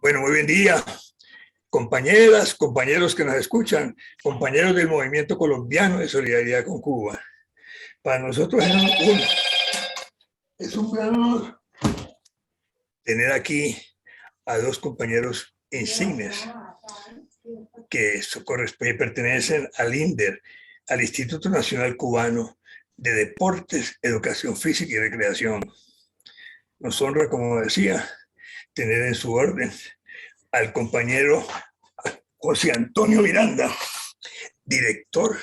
Bueno, muy buen día, compañeras, compañeros que nos escuchan, compañeros del Movimiento Colombiano de Solidaridad con Cuba. Para nosotros es un gran honor tener aquí a dos compañeros insignes que pertenecen al INDER, al Instituto Nacional Cubano de Deportes, Educación Física y Recreación. Nos honra, como decía, tener en su orden al compañero José Antonio Miranda, director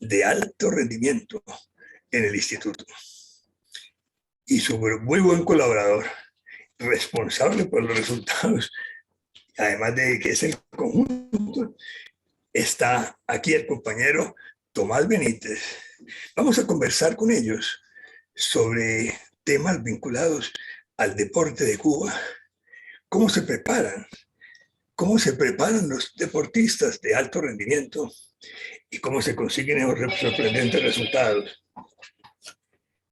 de alto rendimiento en el instituto, y su muy buen colaborador, responsable por los resultados, además de que es el conjunto, está aquí el compañero Tomás Benítez. Vamos a conversar con ellos sobre temas vinculados al deporte de Cuba, cómo se preparan los deportistas de alto rendimiento y cómo se consiguen esos sorprendentes resultados.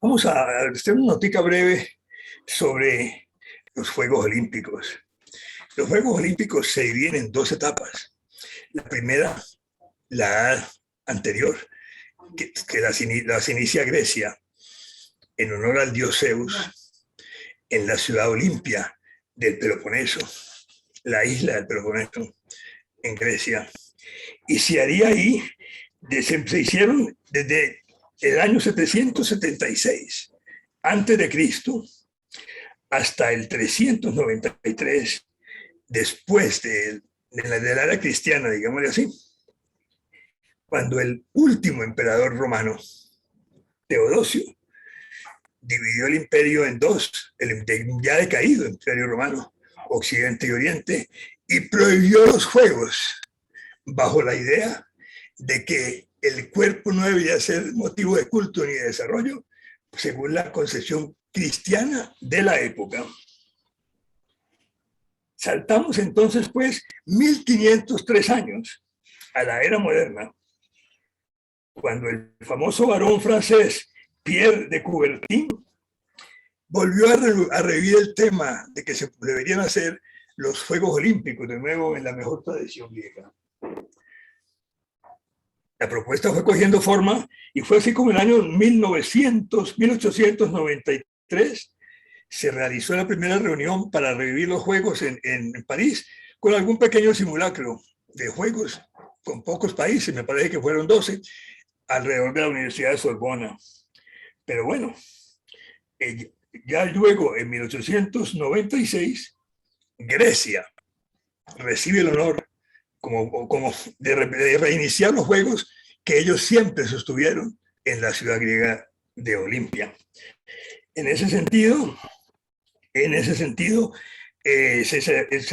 Vamos a hacer una notica breve sobre los Juegos Olímpicos. Los Juegos Olímpicos se dividen en dos etapas. La primera, la edad anterior, que las inicia Grecia en honor al dios Zeus en la ciudad Olimpia del Peloponeso, la isla del Peloponeso en Grecia. Y se haría ahí, se hicieron desde el año 776 antes de Cristo hasta el 393 después de la era cristiana, digámosle así, cuando el último emperador romano, Teodosio, dividió el imperio en dos, el ya decaído imperio romano, Occidente y Oriente, y prohibió los juegos bajo la idea de que el cuerpo no debía ser motivo de culto ni de desarrollo, según la concepción cristiana de la época. Saltamos entonces, pues, 1503 años a la era moderna, cuando el famoso varón francés Pierre de Coubertin volvió a revivir el tema de que se deberían hacer los Juegos Olímpicos de nuevo en la mejor tradición griega. La propuesta fue cogiendo forma y fue así como en el año 1893 se realizó la primera reunión para revivir los Juegos en París, con algún pequeño simulacro de Juegos con pocos países, me parece que fueron 12, alrededor de la Universidad de Sorbona. Pero bueno, ya luego, en 1896, Grecia recibe el honor como de reiniciar los Juegos que ellos siempre sostuvieron en la ciudad griega de Olimpia. En ese sentido, se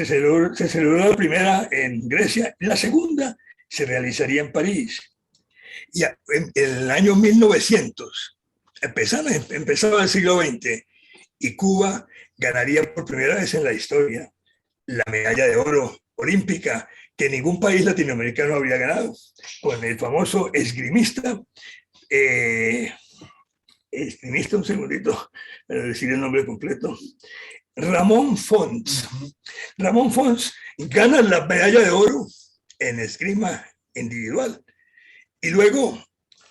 celebró la primera en Grecia, la segunda se realizaría en París. Y en el año 1900, empezaba el siglo XX, y Cuba ganaría por primera vez en la historia la medalla de oro olímpica que ningún país latinoamericano habría ganado, con el famoso esgrimista, un segundito para decir el nombre completo, Ramón Fons. Ramón Fons gana la medalla de oro en esgrima individual. Y luego,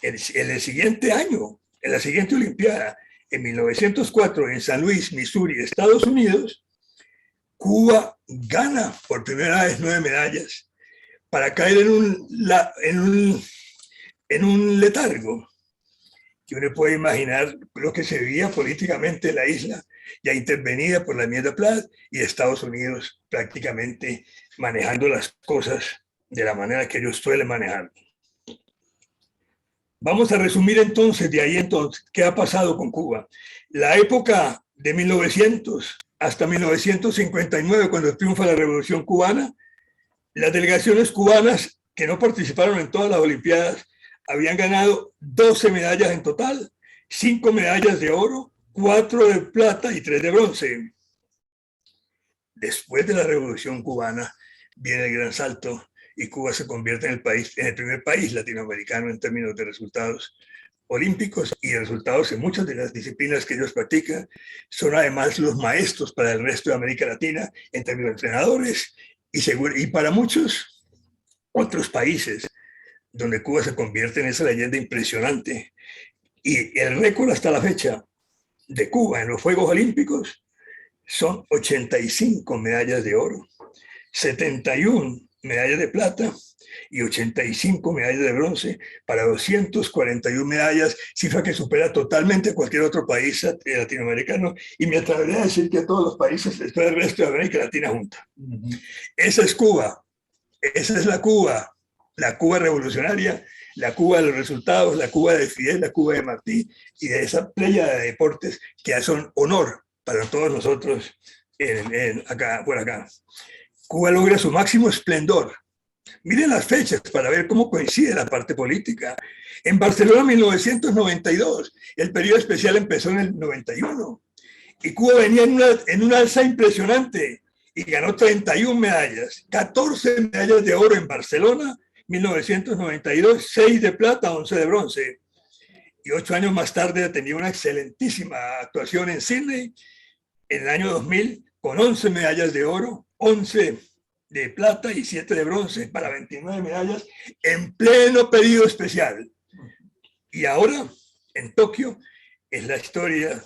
en el siguiente año, en la siguiente Olimpiada, en 1904, en San Luis, Missouri, Estados Unidos, Cuba gana por primera vez 9 medallas para caer en un letargo que uno puede imaginar lo que se vivía políticamente en la isla, ya intervenida por la enmienda Platt y Estados Unidos prácticamente manejando las cosas de la manera que ellos suelen manejar. Vamos a resumir entonces de ahí qué ha pasado con Cuba. La época de 1900 hasta 1959, cuando triunfa la Revolución Cubana, las delegaciones cubanas que no participaron en todas las Olimpiadas habían ganado 12 medallas en total, 5 medallas de oro, 4 de plata y 3 de bronce. Después de la Revolución Cubana viene el gran salto y Cuba se convierte en el primer país latinoamericano en términos de resultados olímpicos y resultados en muchas de las disciplinas que ellos practican. Son además los maestros para el resto de América Latina en términos de entrenadores y para muchos otros países donde Cuba se convierte en esa leyenda impresionante. Y el récord hasta la fecha de Cuba en los Juegos Olímpicos son 85 medallas de oro, 71 medallas de plata y 85 medallas de bronce para 241 medallas, cifra que supera totalmente a cualquier otro país latinoamericano, y me atrevería a decir que a todos los países del resto de América Latina junta. Esa es Cuba, esa es la Cuba revolucionaria, la Cuba de los resultados, la Cuba de Fidel, la Cuba de Martí y de esa playa de deportes que son honor para todos nosotros por acá. Cuba logra su máximo esplendor. Miren las fechas para ver cómo coincide la parte política. En Barcelona 1992, el periodo especial empezó en el 91 y Cuba venía en una alza impresionante y ganó 31 medallas, 14 medallas de oro en Barcelona 1992, 6 de plata, 11 de bronce. Y 8 años más tarde tenía una excelentísima actuación en Sydney en el año 2000 con 11 medallas de oro, 11 de plata y 7 de bronce para 29 medallas en pleno periodo especial. Y ahora, en Tokio, es la historia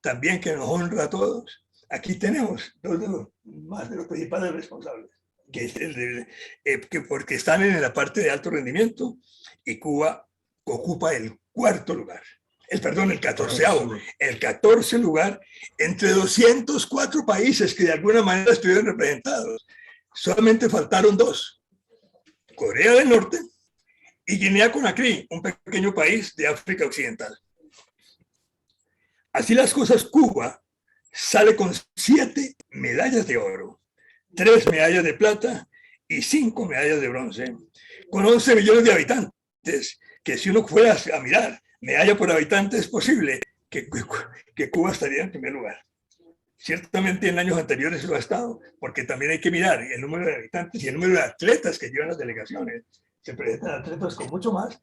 también que nos honra a todos. Aquí tenemos dos de los principales responsables, que es porque están en la parte de alto rendimiento y Cuba ocupa el cuarto lugar. El 14º, el 14 lugar entre 204 países que de alguna manera estuvieron representados. Solamente faltaron 2, Corea del Norte y Guinea-Conakry, un pequeño país de África Occidental. Así las cosas, Cuba sale con 7 medallas de oro, 3 medallas de plata y 5 medallas de bronce, con 11 millones de habitantes, que si uno fuera a mirar medalla por habitante es posible que Cuba estaría en primer lugar. Ciertamente en años anteriores lo ha estado, porque también hay que mirar el número de habitantes y el número de atletas que llevan las delegaciones. Se presentan atletas con mucho más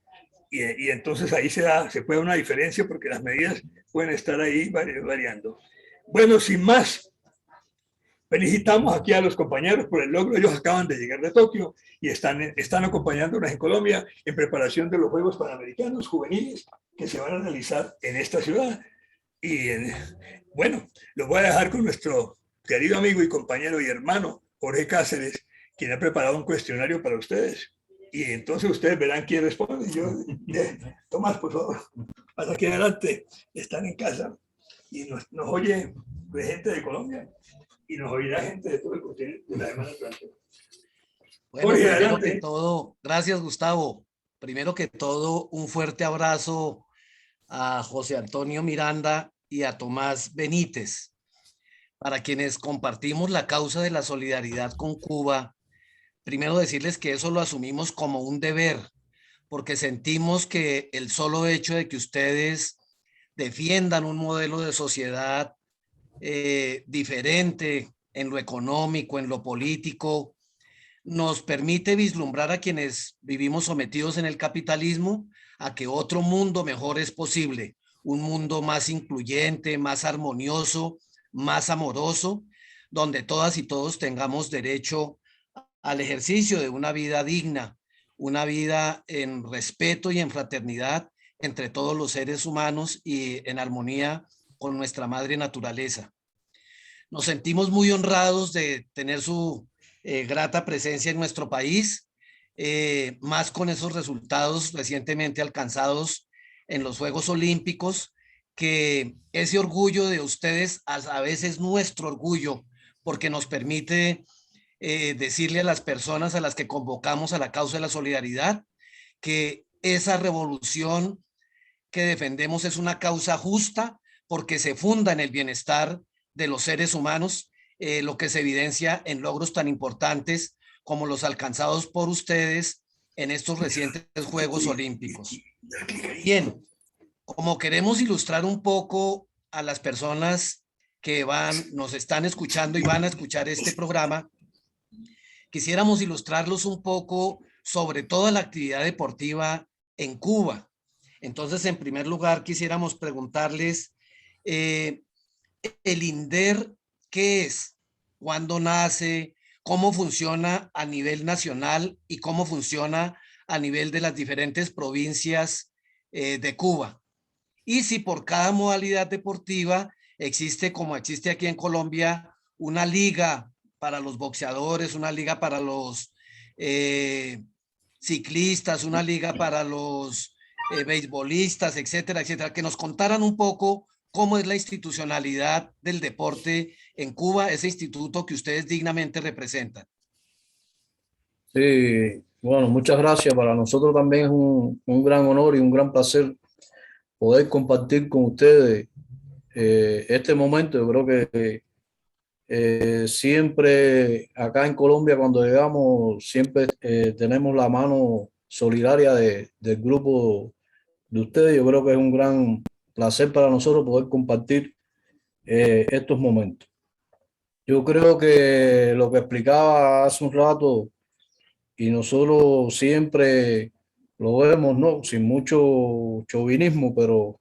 y entonces ahí se puede una diferencia porque las medidas pueden estar ahí variando. Bueno, sin más, felicitamos aquí a los compañeros por el logro. Ellos acaban de llegar de Tokio y están acompañándonos en Colombia en preparación de los Juegos Panamericanos Juveniles que se van a realizar en esta ciudad. Y bueno, los voy a dejar con nuestro querido amigo y compañero y hermano Jorge Cáceres, quien ha preparado un cuestionario para ustedes. Y entonces ustedes verán quién responde. Tomás, por favor, pasa aquí adelante. Están en casa y nos oye gente de Colombia y nos oirá gente de todo el continente de la semana Atlántica. Bueno, Jorge, primero que todo, gracias Gustavo. Primero que todo, un fuerte abrazo a José Antonio Miranda y a Tomás Benítez, para quienes compartimos la causa de la solidaridad con Cuba. Primero decirles que eso lo asumimos como un deber, porque sentimos que el solo hecho de que ustedes defiendan un modelo de sociedad diferente en lo económico, en lo político, nos permite vislumbrar a quienes vivimos sometidos en el capitalismo a que otro mundo mejor es posible, un mundo más incluyente, más armonioso, más amoroso, donde todas y todos tengamos derecho al ejercicio de una vida digna, una vida en respeto y en fraternidad entre todos los seres humanos y en armonía con nuestra madre naturaleza. Nos sentimos muy honrados de tener su grata presencia en nuestro país, más con esos resultados recientemente alcanzados en los Juegos Olímpicos, que ese orgullo de ustedes a veces nuestro orgullo, porque nos permite decirle a las personas a las que convocamos a la causa de la solidaridad que esa revolución que defendemos es una causa justa porque se funda en el bienestar de los seres humanos, lo que se evidencia en logros tan importantes como los alcanzados por ustedes en estos recientes Juegos Olímpicos. Bien, como queremos ilustrar un poco a las personas que nos están escuchando y van a escuchar este programa, quisiéramos ilustrarlos un poco sobre toda la actividad deportiva en Cuba. Entonces, en primer lugar, quisiéramos preguntarles, el INDER, ¿qué es? ¿Cuándo nace? ¿Cómo funciona a nivel nacional y cómo funciona a nivel de las diferentes provincias de Cuba? Y si por cada modalidad deportiva existe, como existe aquí en Colombia, una liga para los boxeadores, una liga para los ciclistas, una liga para los beisbolistas, etcétera, etcétera, que nos contaran un poco cómo es la institucionalidad del deporte en Cuba, ese instituto que ustedes dignamente representan. Sí, bueno, muchas gracias. Para nosotros también es un gran honor y un gran placer poder compartir con ustedes este momento. Yo creo que siempre acá en Colombia, cuando llegamos, siempre tenemos la mano solidaria del grupo de ustedes. Yo creo que es un gran placer para nosotros poder compartir estos momentos. Yo creo que lo que explicaba hace un rato, y nosotros siempre lo vemos, ¿no? Sin mucho chauvinismo, pero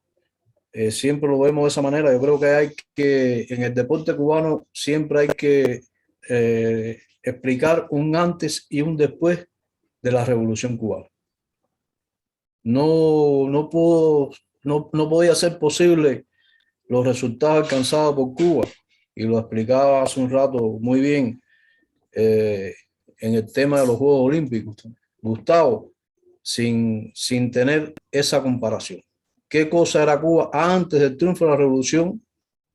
siempre lo vemos de esa manera. Yo creo que en el deporte cubano siempre hay que explicar un antes y un después de la Revolución Cubana. No podía ser posible los resultados alcanzados por Cuba, y lo explicaba hace un rato muy bien eh, en el tema de los Juegos Olímpicos, Gustavo, sin tener esa comparación. ¿Qué cosa era Cuba antes del triunfo de la revolución?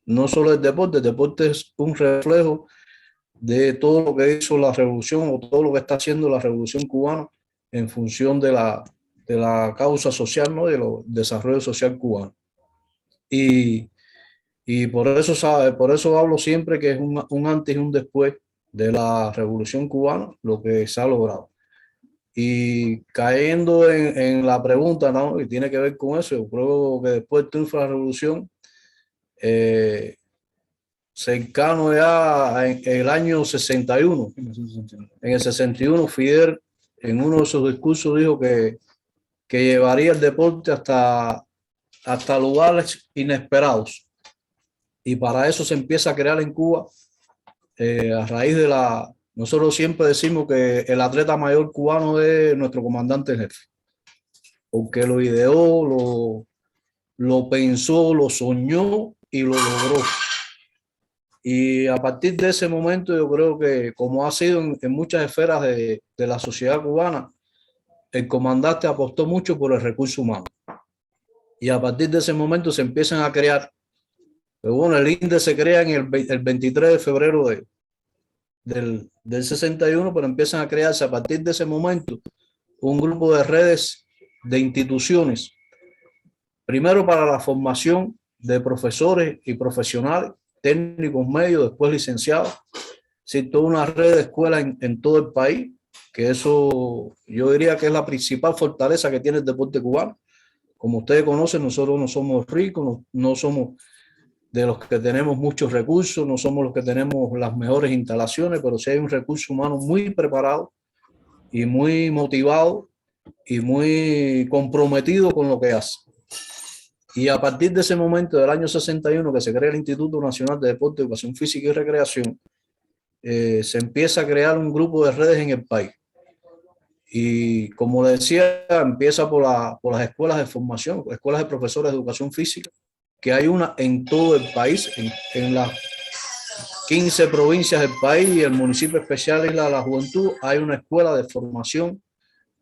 No solo el deporte es un reflejo de todo lo que hizo la revolución o todo lo que está haciendo la revolución cubana en función de la causa social, ¿no? De los desarrollo social cubano. Y, y por eso, por eso hablo siempre que es un antes y un después de la revolución cubana, lo que se ha logrado. Y cayendo en la pregunta, ¿no? Y tiene que ver con eso, yo creo que después del triunfo de la revolución, cercano ya en el año 61, en el 61, Fidel en uno de sus discursos dijo que llevaría el deporte hasta lugares inesperados. Y para eso se empieza a crear en Cuba, a raíz de nosotros siempre decimos que el atleta mayor cubano es nuestro comandante en jefe, porque lo ideó, lo pensó, lo soñó y lo logró. Y a partir de ese momento yo creo que, como ha sido en muchas esferas de la sociedad cubana, el comandante apostó mucho por el recurso humano. Y a partir de ese momento se empiezan a crear, pero bueno, el INDE se crea en el 23 de febrero del 61, pero empiezan a crearse a partir de ese momento un grupo de redes de instituciones, primero para la formación de profesores y profesionales, técnicos medios, después licenciados, sí, toda una red de escuelas en todo el país, que eso yo diría que es la principal fortaleza que tiene el deporte cubano. Como ustedes conocen, nosotros no somos ricos, no somos de los que tenemos muchos recursos, no somos los que tenemos las mejores instalaciones, pero sí hay un recurso humano muy preparado y muy motivado y muy comprometido con lo que hace. Y a partir de ese momento, del año 61, que se crea el Instituto Nacional de Deporte, Educación Física y Recreación, se empieza a crear un grupo de redes en el país. Y como le decía, empieza por las escuelas de formación, escuelas de profesores de educación física, que hay una en todo el país, en las 15 provincias del país y el municipio especial Isla de la Juventud, hay una escuela de formación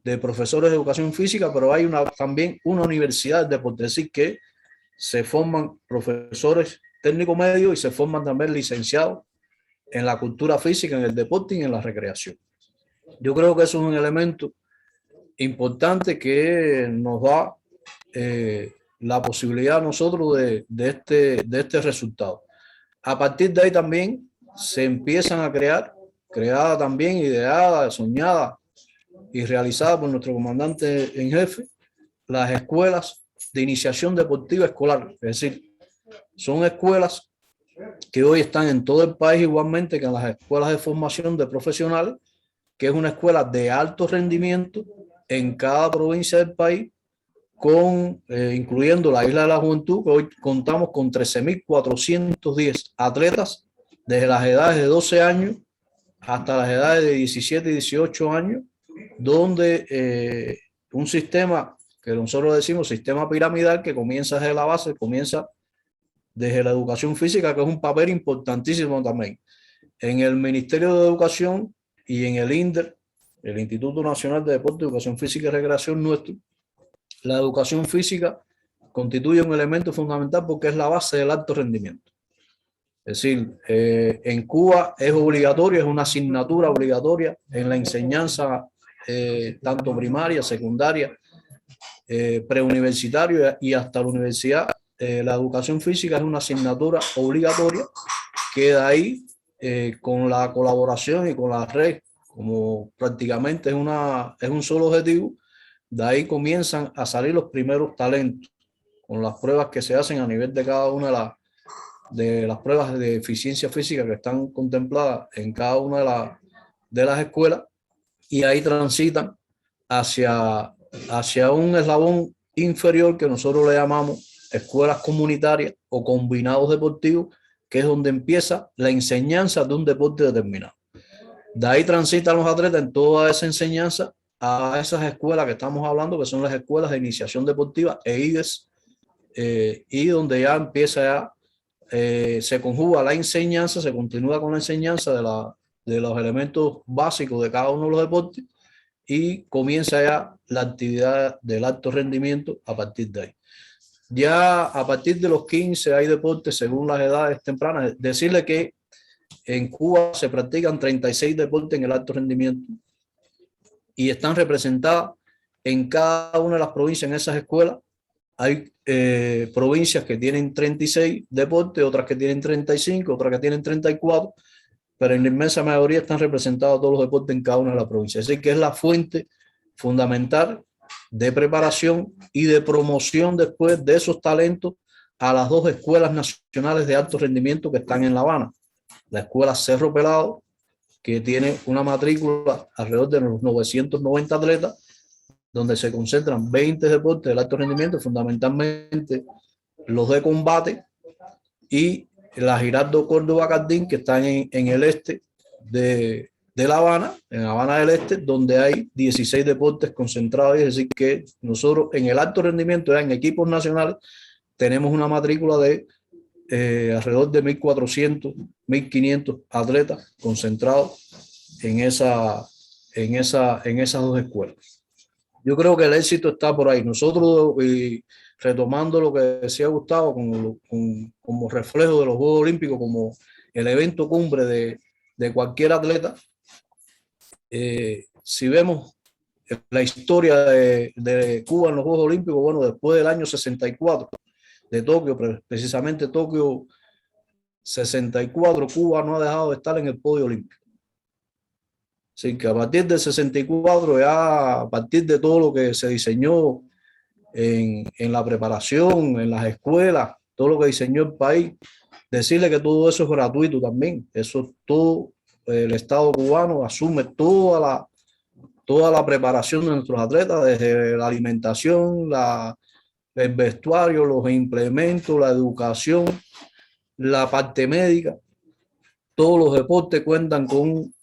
de profesores de educación física, pero hay también una universidad de deporte, es decir, que se forman profesores técnicos medios y se forman también licenciados en la cultura física, en el deporte y en la recreación. Yo creo que eso es un elemento importante que nos da la posibilidad a nosotros de este resultado. A partir de ahí también se empiezan a creada también, ideada, soñada y realizada por nuestro comandante en jefe, las escuelas de iniciación deportiva escolar. Es decir, son escuelas que hoy están en todo el país, igualmente que en las escuelas de formación de profesionales, que es una escuela de alto rendimiento en cada provincia del país, incluyendo la Isla de la Juventud, que hoy contamos con 13.410 atletas desde las edades de 12 años hasta las edades de 17 y 18 años, donde un sistema que nosotros decimos sistema piramidal, que comienza desde la base, comienza desde la educación física, que es un papel importantísimo también. En el Ministerio de Educación y en el INDER, el Instituto Nacional de Deporte, Educación Física y Recreación nuestro, la educación física constituye un elemento fundamental porque es la base del alto rendimiento. Es decir, en Cuba es obligatorio, es una asignatura obligatoria en la enseñanza tanto primaria, secundaria, preuniversitaria y hasta la universidad. La educación física es una asignatura obligatoria que de ahí, con la colaboración y con la red, como prácticamente es un solo objetivo, de ahí comienzan a salir los primeros talentos con las pruebas que se hacen a nivel de cada una de las pruebas de eficiencia física que están contempladas en cada una de las escuelas, y ahí transitan hacia un eslabón inferior que nosotros le llamamos escuelas comunitarias o combinados deportivos, que es donde empieza la enseñanza de un deporte determinado. De ahí transitan los atletas en toda esa enseñanza a esas escuelas que estamos hablando, que son las escuelas de iniciación deportiva e IDES, y donde ya empieza se conjuga la enseñanza, se continúa con la enseñanza de los elementos básicos de cada uno de los deportes, y comienza ya la actividad del alto rendimiento a partir de ahí. Ya a partir de los 15 hay deportes según las edades tempranas. Decirle que en Cuba se practican 36 deportes en el alto rendimiento y están representadas en cada una de las provincias en esas escuelas. Hay provincias que tienen 36 deportes, otras que tienen 35, otras que tienen 34, pero en la inmensa mayoría están representados todos los deportes en cada una de las provincias. Así que es la fuente fundamental de preparación y de promoción después de esos talentos a las dos escuelas nacionales de alto rendimiento que están en La Habana. La escuela Cerro Pelado, que tiene una matrícula alrededor de los 990 atletas, donde se concentran 20 deportes de alto rendimiento, fundamentalmente los de combate, y la Giraldo Córdoba Cardín, que están en el este de La Habana, en La Habana del Este, donde hay 16 deportes concentrados. Es decir, que nosotros en el alto rendimiento, en equipos nacionales, tenemos una matrícula de alrededor de 1.400, 1.500 atletas concentrados en esas dos escuelas. Yo creo que el éxito está por ahí. Nosotros, retomando lo que decía Gustavo, como reflejo de los Juegos Olímpicos, como el evento cumbre de cualquier atleta, si vemos la historia de Cuba en los Juegos Olímpicos, bueno, después del año 64 de Tokio, precisamente Tokio 64, Cuba no ha dejado de estar en el podio olímpico. Así que a partir del 64, ya a partir de todo lo que se diseñó en la preparación, en las escuelas, todo lo que diseñó el país, decirle que todo eso es gratuito también. Eso todo, el Estado cubano asume toda la preparación de nuestros atletas, desde la alimentación, el vestuario, los implementos, la educación, la parte médica. Todos los deportes cuentan con un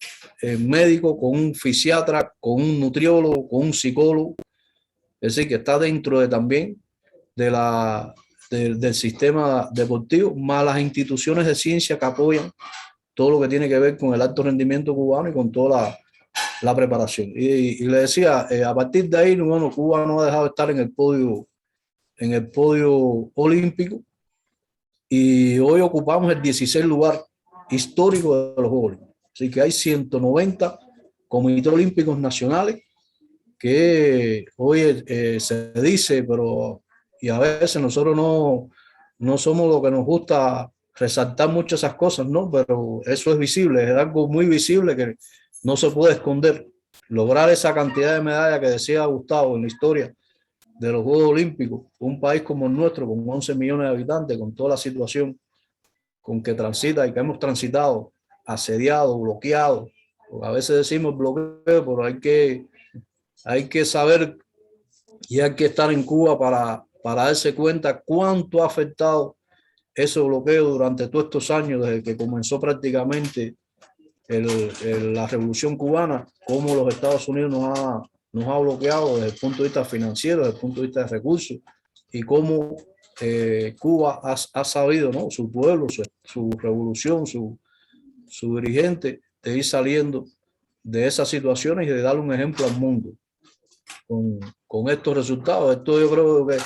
médico, con un fisiatra, con un nutriólogo, con un psicólogo. Es decir, que está dentro también del sistema deportivo, más las instituciones de ciencia que apoyan todo lo que tiene que ver con el alto rendimiento cubano y con toda la preparación. Y le decía, a partir de ahí, bueno, Cuba no ha dejado de estar en el podio olímpico, y hoy ocupamos el 16 lugar histórico de los Juegos Olímpicos. Así que hay 190 comités olímpicos nacionales que hoy se dice, pero y a veces nosotros no somos lo que nos gusta resaltar mucho esas cosas, ¿no? Pero eso es visible, es algo muy visible que no se puede esconder. Lograr esa cantidad de medallas que decía Gustavo en la historia de los Juegos Olímpicos, un país como el nuestro, con 11 millones de habitantes, con toda la situación con que transita y que hemos transitado, asediado, bloqueado. A veces decimos bloqueo, pero hay que saber y hay que estar en Cuba para darse cuenta cuánto ha afectado ese bloqueo durante todos estos años, desde que comenzó prácticamente la revolución cubana, cómo los Estados Unidos nos ha bloqueado desde el punto de vista financiero, desde el punto de vista de recursos, y cómo Cuba ha sabido, ¿no? Su pueblo, su revolución, su dirigente, de ir saliendo de esas situaciones y de dar un ejemplo al mundo con estos resultados. Esto yo creo que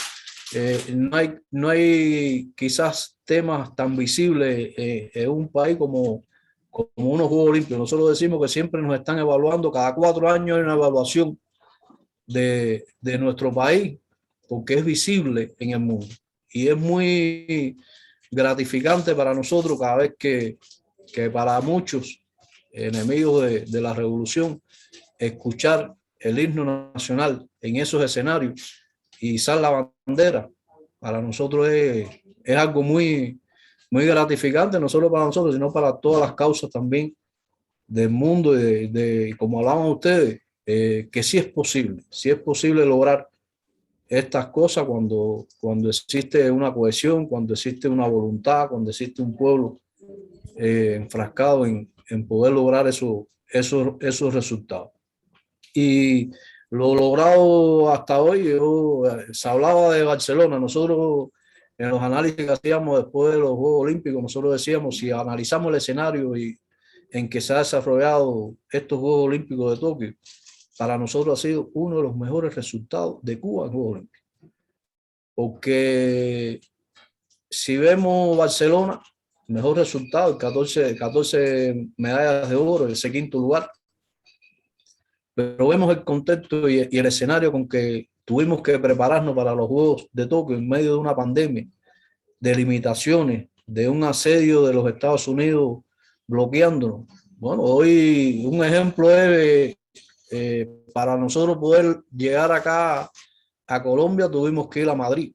no hay quizás temas tan visibles en un país como unos Juegos Olímpicos. Nosotros decimos que siempre nos están evaluando, cada 4 años hay una evaluación de nuestro país, porque es visible en el mundo. Y es muy gratificante para nosotros cada vez que para muchos enemigos de la revolución, escuchar el himno nacional en esos escenarios y izar la bandera, para nosotros es algo muy, muy gratificante, no solo para nosotros, sino para todas las causas también del mundo, como hablaban ustedes, que sí es posible lograr estas cosas cuando existe una cohesión, cuando existe una voluntad, cuando existe un pueblo enfrascado en poder lograr esos resultados. Y lo logrado hasta hoy, se hablaba de Barcelona. Nosotros en los análisis que hacíamos después de los Juegos Olímpicos, nosotros decíamos, si analizamos el escenario en que se ha desarrollado estos Juegos Olímpicos de Tokio, para nosotros ha sido uno de los mejores resultados de Cuba en Juegos Olímpicos. Porque si vemos Barcelona, mejor resultado, 14 medallas de oro, ese quinto lugar. Pero vemos el contexto y el escenario con que tuvimos que prepararnos para los Juegos de Tokio en medio de una pandemia, de limitaciones, de un asedio de los Estados Unidos bloqueándonos. Bueno, hoy un ejemplo es para nosotros poder llegar acá a Colombia, tuvimos que ir a Madrid.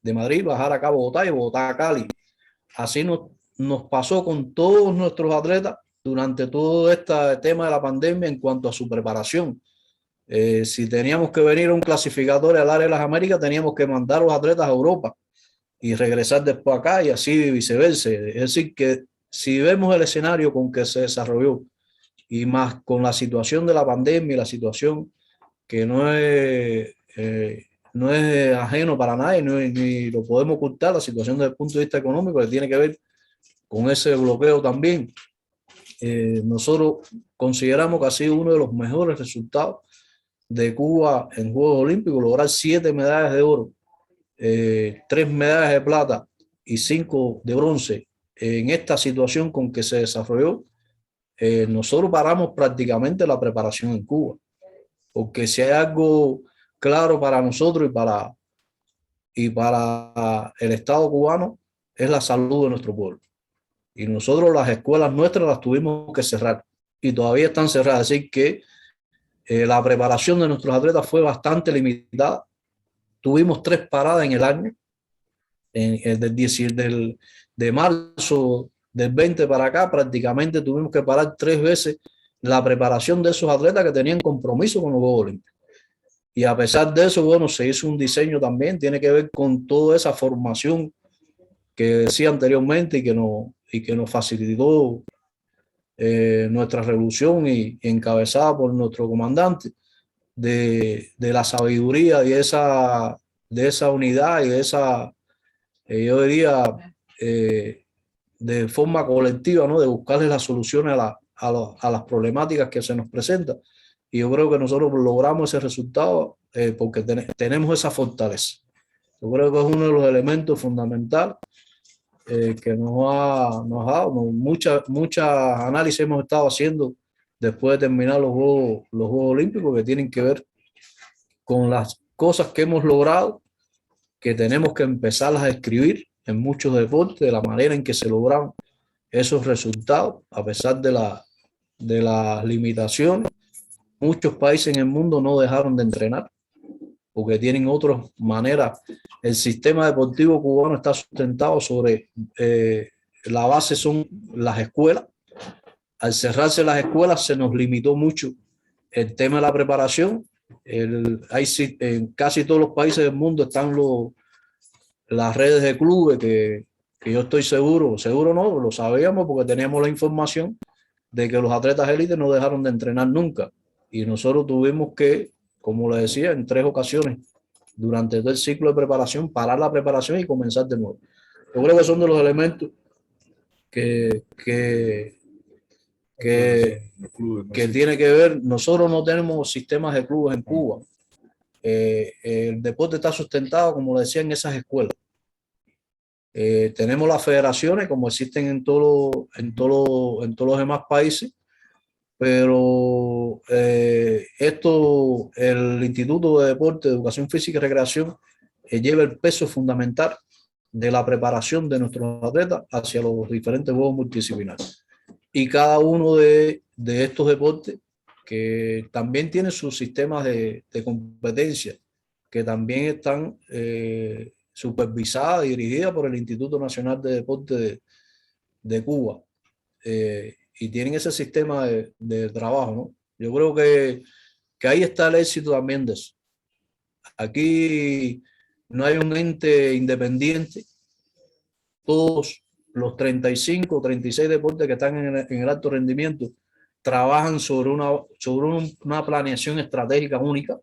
De Madrid bajar acá a Bogotá y Bogotá a Cali. Así nos pasó con todos nuestros atletas durante todo este tema de la pandemia en cuanto a su preparación. Si teníamos que venir a un clasificatorio al área de las Américas, teníamos que mandar a los atletas a Europa y regresar después acá y así viceversa. Es decir, que si vemos el escenario con que se desarrolló y más con la situación de la pandemia y la situación que no es ajeno para nadie, ni lo podemos ocultar, la situación desde el punto de vista económico que tiene que ver con ese bloqueo también. Nosotros consideramos que ha sido uno de los mejores resultados de Cuba en Juegos Olímpicos, lograr 7 medallas de oro, 3 medallas de plata y 5 de bronce en esta situación con que se desarrolló. Nosotros paramos prácticamente la preparación en Cuba, porque si hay algo claro para nosotros y para el Estado cubano, es la salud de nuestro pueblo. Y nosotros las escuelas nuestras las tuvimos que cerrar y todavía están cerradas. Así que la preparación de nuestros atletas fue bastante limitada. Tuvimos 3 paradas en el año, de marzo del 20 para acá, prácticamente tuvimos que parar 3 veces la preparación de esos atletas que tenían compromiso con los Juegos Olímpicos. Y a pesar de eso, bueno, se hizo un diseño también, tiene que ver con toda esa formación que decía anteriormente y que nos facilitó nuestra revolución y encabezada por nuestro comandante, de la sabiduría y de esa unidad y de esa, yo diría, de forma colectiva, ¿no? De buscarle las soluciones a las problemáticas que se nos presentan. Y yo creo que nosotros logramos ese resultado porque tenemos esa fortaleza. Yo creo que es uno de los elementos fundamentales que nos ha dado. Muchas análisis hemos estado haciendo después de terminar los Juegos Olímpicos, que tienen que ver con las cosas que hemos logrado, que tenemos que empezarlas a escribir en muchos deportes, de la manera en que se lograron esos resultados, a pesar de las limitaciones. Muchos países en el mundo no dejaron de entrenar porque tienen otras maneras. El sistema deportivo cubano está sustentado sobre, la base son las escuelas. Al cerrarse las escuelas se nos limitó mucho el tema de la preparación En casi todos los países del mundo están las redes de clubes que yo estoy seguro no, lo sabíamos porque teníamos la información de que los atletas élites no dejaron de entrenar nunca. Y nosotros tuvimos que, como le decía, en 3 ocasiones durante todo el ciclo de preparación, parar la preparación y comenzar de nuevo. Yo creo que son de los elementos que tiene que ver. Nosotros no tenemos sistemas de clubes en Cuba. El deporte está sustentado, como decía, en esas escuelas. Tenemos las federaciones como existen en todos los demás países, pero el Instituto de Deporte, Educación Física y Recreación lleva el peso fundamental de la preparación de nuestros atletas hacia los diferentes juegos multidisciplinarios. Y cada uno de estos deportes que también tiene sus sistemas de competencia, que también están supervisadas y dirigidas por el Instituto Nacional de Deporte de Cuba. Y tienen ese sistema de trabajo, ¿no? Yo creo que ahí está el éxito también de eso. Aquí no hay un ente independiente. Todos los 35 o 36 deportes que están en el alto rendimiento trabajan sobre una planeación estratégica única,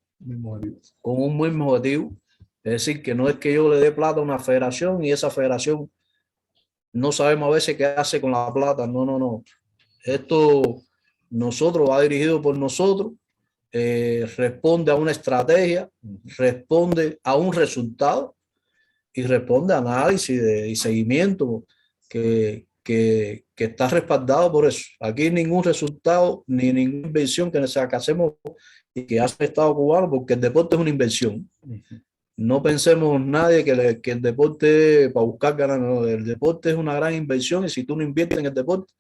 con un mismo objetivo. Es decir, que no es que yo le dé plata a una federación y esa federación no sabemos a veces qué hace con la plata. No. Esto nosotros va dirigido por nosotros, responde a una estrategia, responde a un resultado y responde a análisis y seguimiento que está respaldado por eso. Aquí ningún resultado ni ninguna inversión que hacemos y que hace el Estado cubano, porque el deporte es una inversión. No pensemos nadie que el deporte para buscar ganar, no. El deporte es una gran inversión y si tú no inviertes en el deporte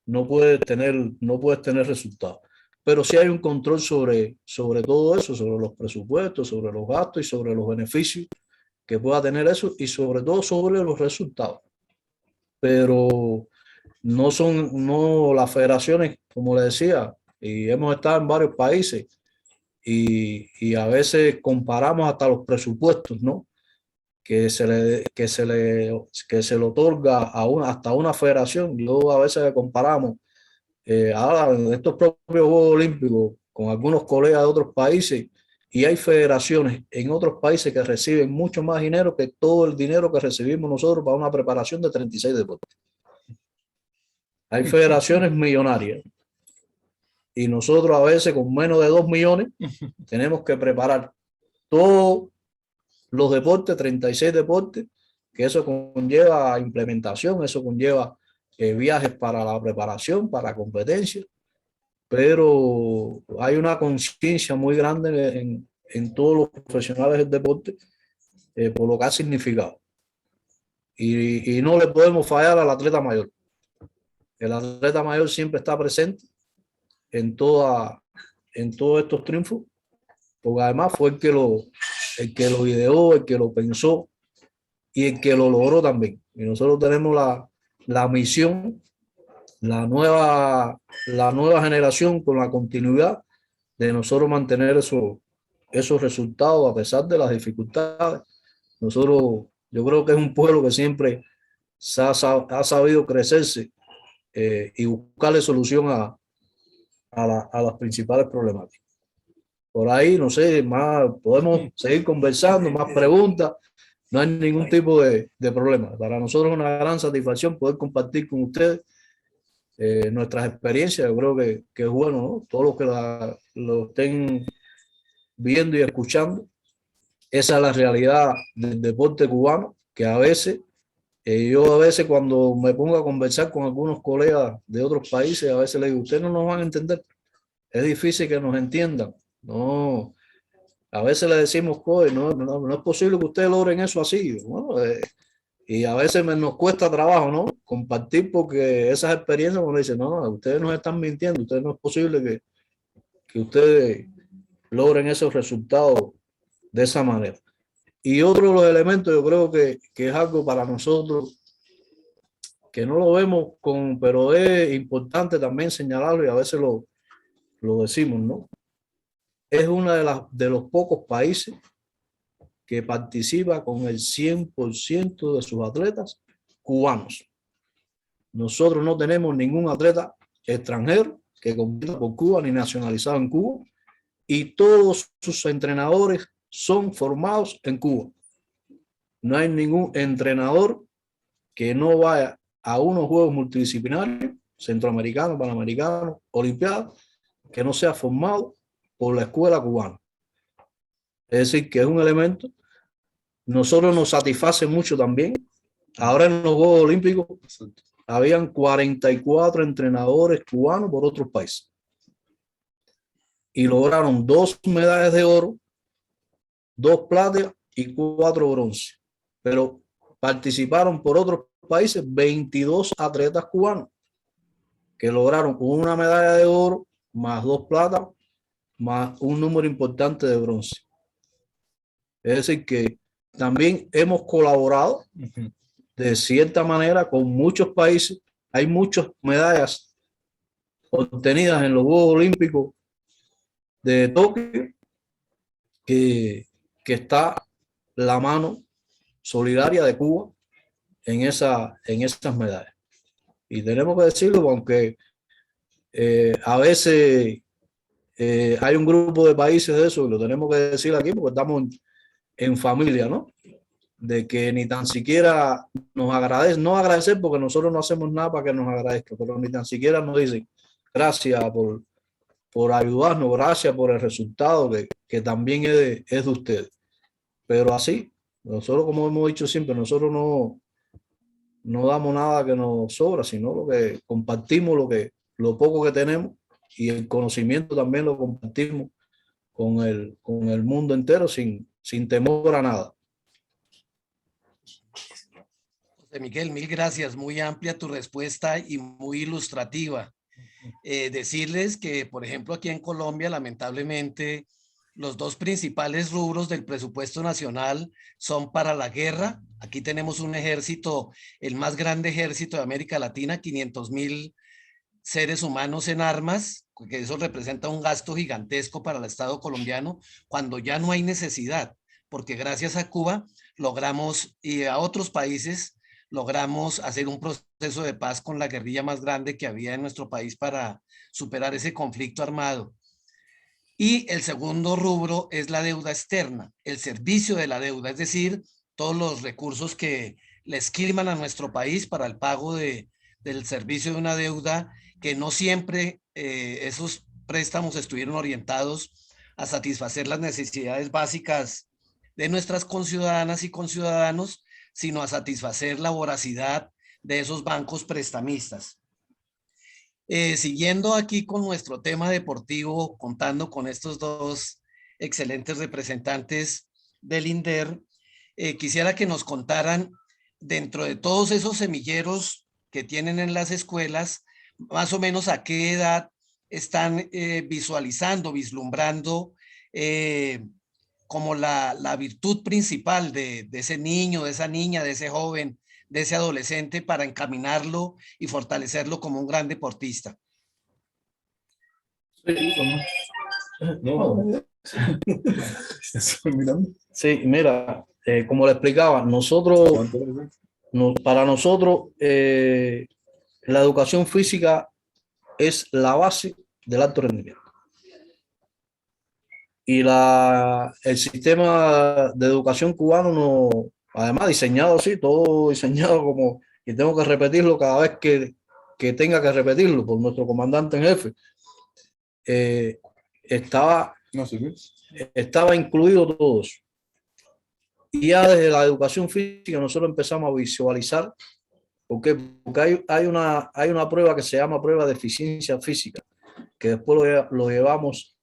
no puedes tener resultados. Pero sí hay un control sobre todo eso, sobre los presupuestos, sobre los gastos y sobre los beneficios que pueda tener eso y sobre todo sobre los resultados. Pero no las federaciones, como le decía, y hemos estado en varios países y a veces comparamos hasta los presupuestos, ¿no? Que se le otorga hasta una federación. Yo a veces comparamos ahora en estos propios Juegos Olímpicos con algunos colegas de otros países y hay federaciones en otros países que reciben mucho más dinero que todo el dinero que recibimos nosotros para una preparación de 36 deportes. Hay federaciones millonarias y nosotros a veces con menos de 2 millones tenemos que preparar todos los deportes, 36 deportes, que eso conlleva implementación, eso conlleva viajes para la preparación, para la competencia, pero hay una conciencia muy grande en todos los profesionales del deporte por lo que ha significado. Y no le podemos fallar al atleta mayor. El atleta mayor siempre está presente en todos estos triunfos, porque además fue el que lo ideó, el que lo pensó y el que lo logró también. Y nosotros tenemos la misión, la nueva generación con la continuidad de nosotros mantener esos resultados a pesar de las dificultades. Yo creo que es un pueblo que siempre ha sabido crecerse y buscarle solución a las principales problemáticas. Por ahí, no sé, más podemos seguir conversando, más preguntas. No hay ningún tipo de problema. Para nosotros es una gran satisfacción poder compartir con ustedes nuestras experiencias. Yo creo que es bueno, ¿no? Todos los que lo estén viendo y escuchando, esa es la realidad del deporte cubano, que yo a veces cuando me pongo a conversar con algunos colegas de otros países, a veces les digo, ustedes no nos van a entender. Es difícil que nos entiendan. No, a veces le decimos, no es posible que ustedes logren eso así. Bueno, y a veces nos cuesta trabajo, ¿no? Compartir porque esas experiencias nos dicen, no, ustedes nos están mintiendo, ustedes no es posible que ustedes logren esos resultados de esa manera. Y otro de los elementos, yo creo que es algo para nosotros que no lo vemos pero es importante también señalarlo y a veces lo decimos, ¿no? es uno de los pocos países que participa con el 100% de sus atletas cubanos. Nosotros no tenemos ningún atleta extranjero que compita por Cuba ni nacionalizado en Cuba, y todos sus entrenadores son formados en Cuba. No hay ningún entrenador que no vaya a unos juegos multidisciplinarios, centroamericanos, panamericanos, olimpiadas, que no sea formado por la escuela cubana. Es decir, que es un elemento. Nosotros nos satisface mucho también. Ahora en los Juegos Olímpicos habían 44 entrenadores cubanos por otros países y lograron 2 medallas de oro, 2 plata y 4 bronce. Pero participaron por otros países 22 atletas cubanos que lograron una medalla de oro, más 2 plata, más un número importante de bronce. Es decir, que también hemos colaborado de cierta manera con muchos países. Hay muchas medallas obtenidas en los Juegos Olímpicos de Tokio que está la mano solidaria de Cuba en esas medallas. Y tenemos que decirlo, aunque a veces hay un grupo de países de eso, y lo tenemos que decir aquí porque estamos en familia, ¿no? De que ni tan siquiera nos agradecen, no agradecer porque nosotros no hacemos nada para que nos agradezcan, pero ni tan siquiera nos dicen gracias por ayudarnos, gracias por el resultado que también es de ustedes. Pero así, nosotros, como hemos dicho siempre, nosotros no damos nada que nos sobra, sino lo que compartimos, lo poco que tenemos, y el conocimiento también lo compartimos con el mundo entero sin temor a nada. José Miguel, mil gracias. Muy amplia tu respuesta y muy ilustrativa. Decirles que, por ejemplo, aquí en Colombia, lamentablemente, los 2 principales rubros del presupuesto nacional son para la guerra. Aquí tenemos un ejército, el más grande ejército de América Latina, 500.000 seres humanos en armas, que eso representa un gasto gigantesco para el Estado colombiano, cuando ya no hay necesidad, porque gracias a Cuba logramos, y a otros países, logramos hacer un proceso de paz con la guerrilla más grande que había en nuestro país para superar ese conflicto armado. Y el segundo rubro es la deuda externa, el servicio de la deuda, es decir, todos los recursos que le esquilman a nuestro país para el pago del servicio de una deuda, que no siempre esos préstamos estuvieron orientados a satisfacer las necesidades básicas de nuestras conciudadanas y conciudadanos, sino a satisfacer la voracidad de esos bancos prestamistas. Siguiendo aquí con nuestro tema deportivo, contando con estos 2 excelentes representantes del INDER, quisiera que nos contaran, dentro de todos esos semilleros que tienen en las escuelas, más o menos a qué edad están visualizando, vislumbrando como la virtud principal de ese niño, de esa niña, de ese joven, de ese adolescente, para encaminarlo y fortalecerlo como un gran deportista. Sí, mira, como le explicaba, para nosotros la educación física es la base del alto rendimiento. Y el sistema de educación cubano, además diseñado así, todo diseñado como, y tengo que repetirlo cada vez que tenga que repetirlo por nuestro comandante en jefe, estaba incluido todo eso. Y ya desde la educación física nosotros empezamos a visualizar, porque hay una prueba que se llama prueba de eficiencia física, que después lo llevamos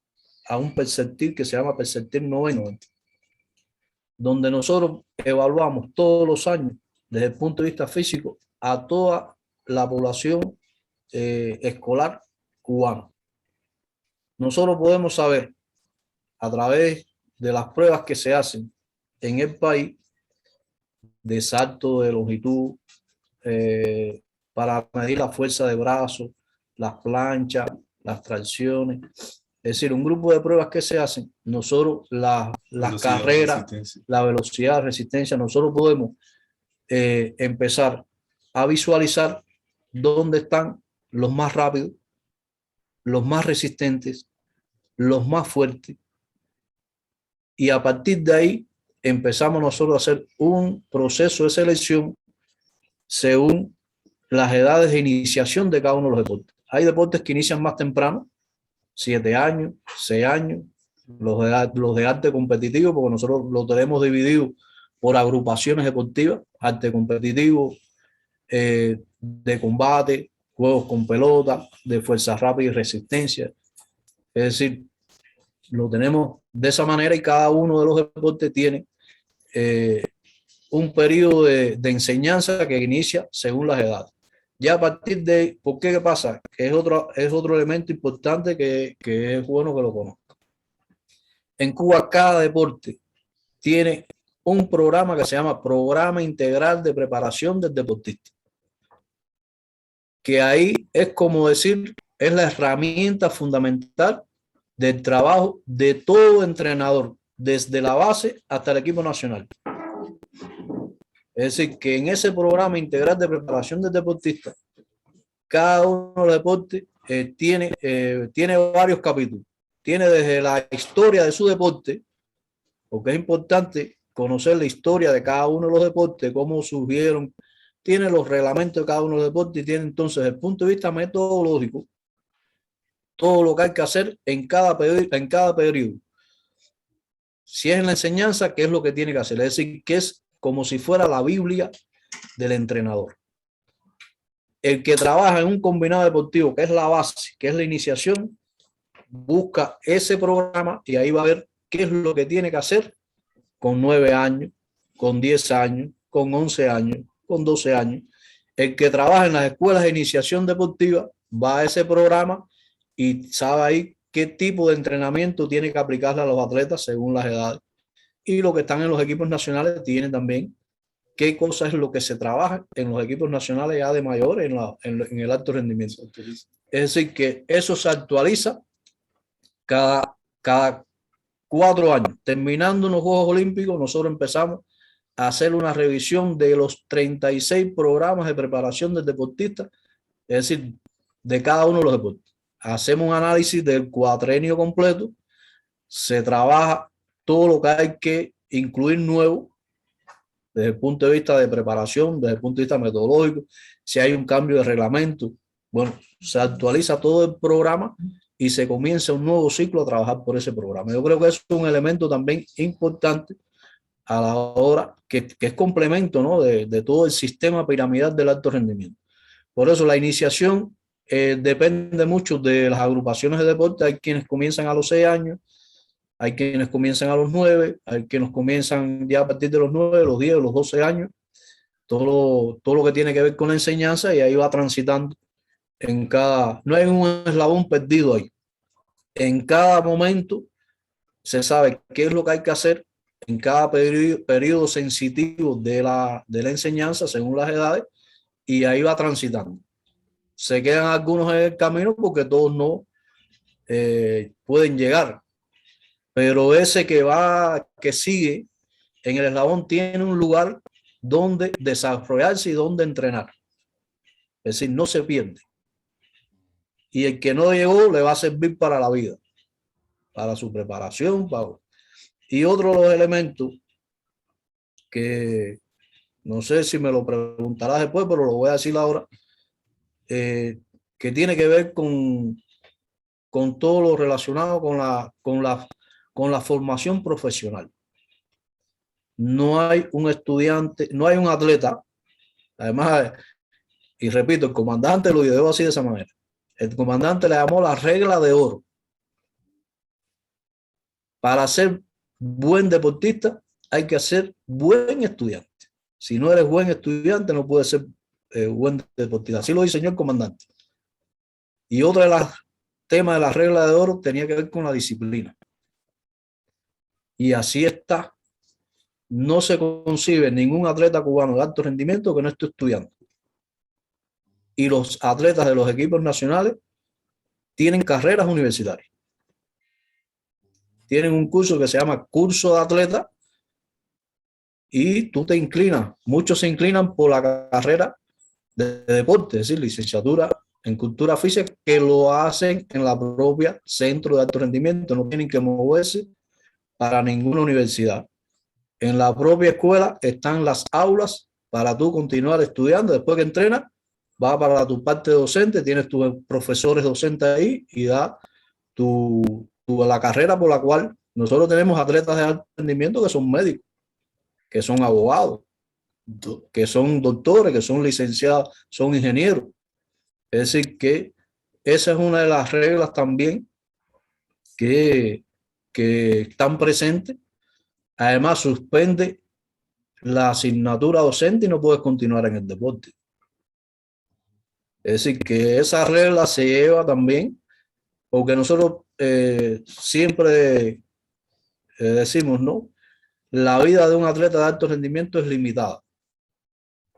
a un perceptil que se llama perceptil 90, donde nosotros evaluamos todos los años desde el punto de vista físico a toda la población escolar cubana. Nosotros podemos saber a través de las pruebas que se hacen en el país de salto de longitud, para medir la fuerza de brazos, las planchas, las tracciones, Es decir, un grupo de pruebas que se hacen, nosotros las carreras, la velocidad, resistencia, nosotros podemos empezar a visualizar dónde están los más rápidos, los más resistentes, los más fuertes, y a partir de ahí empezamos nosotros a hacer un proceso de selección según las edades de iniciación de cada uno de los deportes. Hay deportes que inician más temprano, 7 años, 6 años, los de arte competitivo, porque nosotros lo tenemos dividido por agrupaciones deportivas, arte competitivo, de combate, juegos con pelota, de fuerza rápida y resistencia. Es decir, lo tenemos de esa manera y cada uno de los deportes tiene un periodo de enseñanza que inicia según las edades. Ya a partir de, ¿por qué pasa? Que es otro elemento importante que es bueno que lo conozca. En Cuba cada deporte tiene un programa que se llama Programa Integral de Preparación del Deportista. Que ahí es como decir, es la herramienta fundamental del trabajo de todo entrenador, desde la base hasta el equipo nacional. Es decir, que en ese programa integral de preparación del deportista, cada uno de los deportes tiene varios capítulos. Tiene desde la historia de su deporte, porque es importante conocer la historia de cada uno de los deportes, cómo surgieron, tiene los reglamentos de cada uno de los deportes y tiene entonces desde el punto de vista metodológico todo lo que hay que hacer en cada periodo. Si es en la enseñanza, ¿qué es lo que tiene que hacer? Es decir, que es como si fuera la Biblia del entrenador. El que trabaja en un combinado deportivo, que es la base, que es la iniciación, busca ese programa y ahí va a ver qué es lo que tiene que hacer con 9 años, con 10 años, con 11 años, con 12 años. El que trabaja en las escuelas de iniciación deportiva va a ese programa y sabe ahí qué tipo de entrenamiento tiene que aplicarle a los atletas según las edades. Y los que están en los equipos nacionales tienen también qué cosa es lo que se trabaja en los equipos nacionales ya de mayor en el alto rendimiento. Es decir, que eso se actualiza cada 4 años. Terminando los Juegos Olímpicos, nosotros empezamos a hacer una revisión de los 36 programas de preparación del deportista, es decir, de cada uno de los deportes. Hacemos un análisis del cuatrenio completo, se trabaja todo lo que hay que incluir nuevo desde el punto de vista de preparación, desde el punto de vista metodológico, si hay un cambio de reglamento, bueno, se actualiza todo el programa y se comienza un nuevo ciclo a trabajar por ese programa. Yo creo que eso es un elemento también importante a la hora que es complemento, ¿no? de todo el sistema piramidal del alto rendimiento. Por eso la iniciación depende mucho de las agrupaciones de deporte. Hay quienes comienzan a los 6 años, hay quienes comienzan a los 9, hay quienes comienzan ya a partir de los 9, los 10, los 12 años, todo lo que tiene que ver con la enseñanza, y ahí va transitando en cada, no hay un eslabón perdido ahí. En cada momento se sabe qué es lo que hay que hacer en cada periodo sensitivo de la enseñanza según las edades, y ahí va transitando. Se quedan algunos en el camino porque todos no pueden llegar, pero ese que sigue en el eslabón tiene un lugar donde desarrollarse y donde entrenar. Es decir, no se pierde. Y el que no llegó le va a servir para la vida, para su preparación. Y otro de los elementos que no sé si me lo preguntarás después, pero lo voy a decir ahora, que tiene que ver con todo lo relacionado con la formación profesional. No hay un estudiante, no hay un atleta, además, y repito, el comandante lo ideó así de esa manera. El comandante le llamó la regla de oro. Para ser buen deportista hay que ser buen estudiante. Si no eres buen estudiante, no puedes ser buen deportista. Así lo diseñó el comandante. Y otro de los temas de la regla de oro tenía que ver con la disciplina. Y así está. No se concibe ningún atleta cubano de alto rendimiento que no esté estudiando. Y los atletas de los equipos nacionales tienen carreras universitarias. tienen un curso que se llama curso de atleta y tú te inclinas. Muchos se inclinan por la carrera de deporte, es decir, licenciatura en cultura física, que lo hacen en la propia centro de alto rendimiento, no tienen que moverse para ninguna universidad. En la propia escuela están las aulas para tú continuar estudiando. Después que entrenas, vas para tu parte docente, tienes tus profesores docentes ahí y da la carrera por la cual nosotros tenemos atletas de alto rendimiento que son médicos, que son abogados, que son doctores, que son licenciados, son ingenieros. Es decir, que esa es una de las reglas también que están presentes. Además, suspende la asignatura docente y no puedes continuar en el deporte. Es decir, que esa regla se lleva también, porque nosotros siempre decimos, ¿no? La vida de un atleta de alto rendimiento es limitada.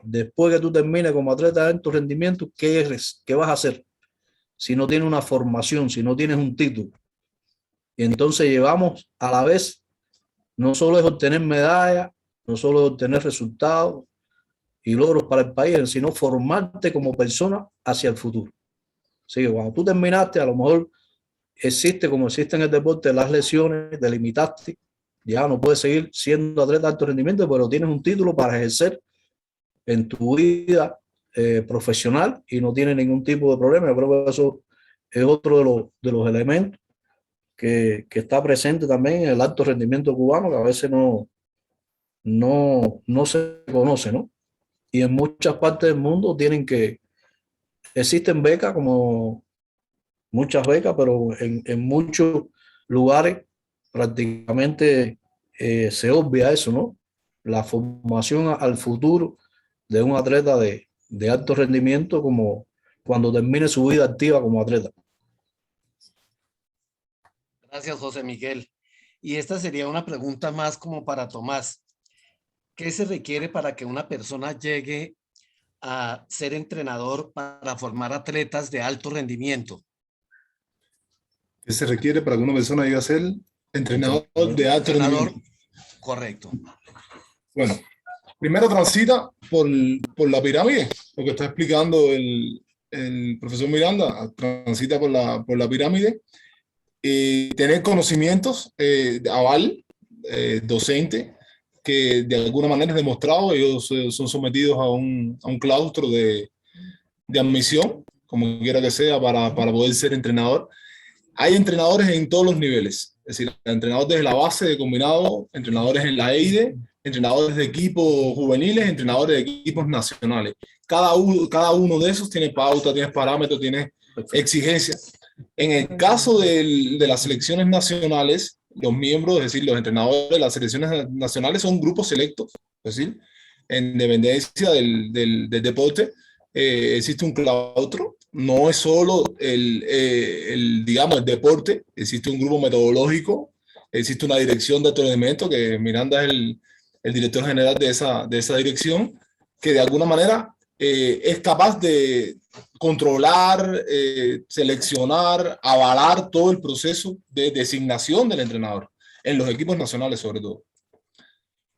Después que tú termines como atleta de alto rendimiento, ¿qué eres? ¿Qué vas a hacer? Si no tienes una formación, si no tienes un título. Y entonces llevamos a la vez, no solo es obtener medallas, no solo es obtener resultados y logros para el país, sino formarte como persona hacia el futuro. Así que cuando tú terminaste, a lo mejor existe, como existe en el deporte, las lesiones, te limitaste, ya no puedes seguir siendo atleta de alto rendimiento, pero tienes un título para ejercer en tu vida profesional y no tienes ningún tipo de problema. Yo creo que eso es otro de los elementos que está presente también en el alto rendimiento cubano, que a veces no se conoce, ¿no? Y en muchas partes del mundo existen becas, como muchas becas, pero en muchos lugares prácticamente se obvia eso, ¿no? La formación al futuro de un atleta de alto rendimiento como cuando termine su vida activa como atleta. Gracias, José Miguel. Y esta sería una pregunta más como para Tomás. ¿Qué se requiere para que una persona llegue a ser entrenador para formar atletas de alto rendimiento? ¿Qué se requiere para que una persona llegue a ser entrenador de alto rendimiento? Correcto. Bueno, primero transita por la pirámide, lo que está explicando el profesor Miranda, transita por la pirámide, tener conocimientos, aval, docente, que de alguna manera es demostrado, ellos son sometidos a un claustro de admisión, como quiera que sea, para poder ser entrenador. Hay entrenadores en todos los niveles, es decir, entrenadores desde la base de combinado, entrenadores en la EIDE, entrenadores de equipos juveniles, entrenadores de equipos nacionales. Cada uno de esos tiene pauta, tiene parámetros, tiene exigencias. En el caso de las selecciones nacionales, los miembros, es decir, los entrenadores de las selecciones nacionales son grupos selectos, es decir, en dependencia del deporte, existe un claustro, no es solo digamos, el deporte, existe un grupo metodológico, existe una dirección de entrenamiento, que Miranda es el director general de esa dirección, que de alguna manera es capaz de controlar, seleccionar, avalar todo el proceso de designación del entrenador, en los equipos nacionales sobre todo.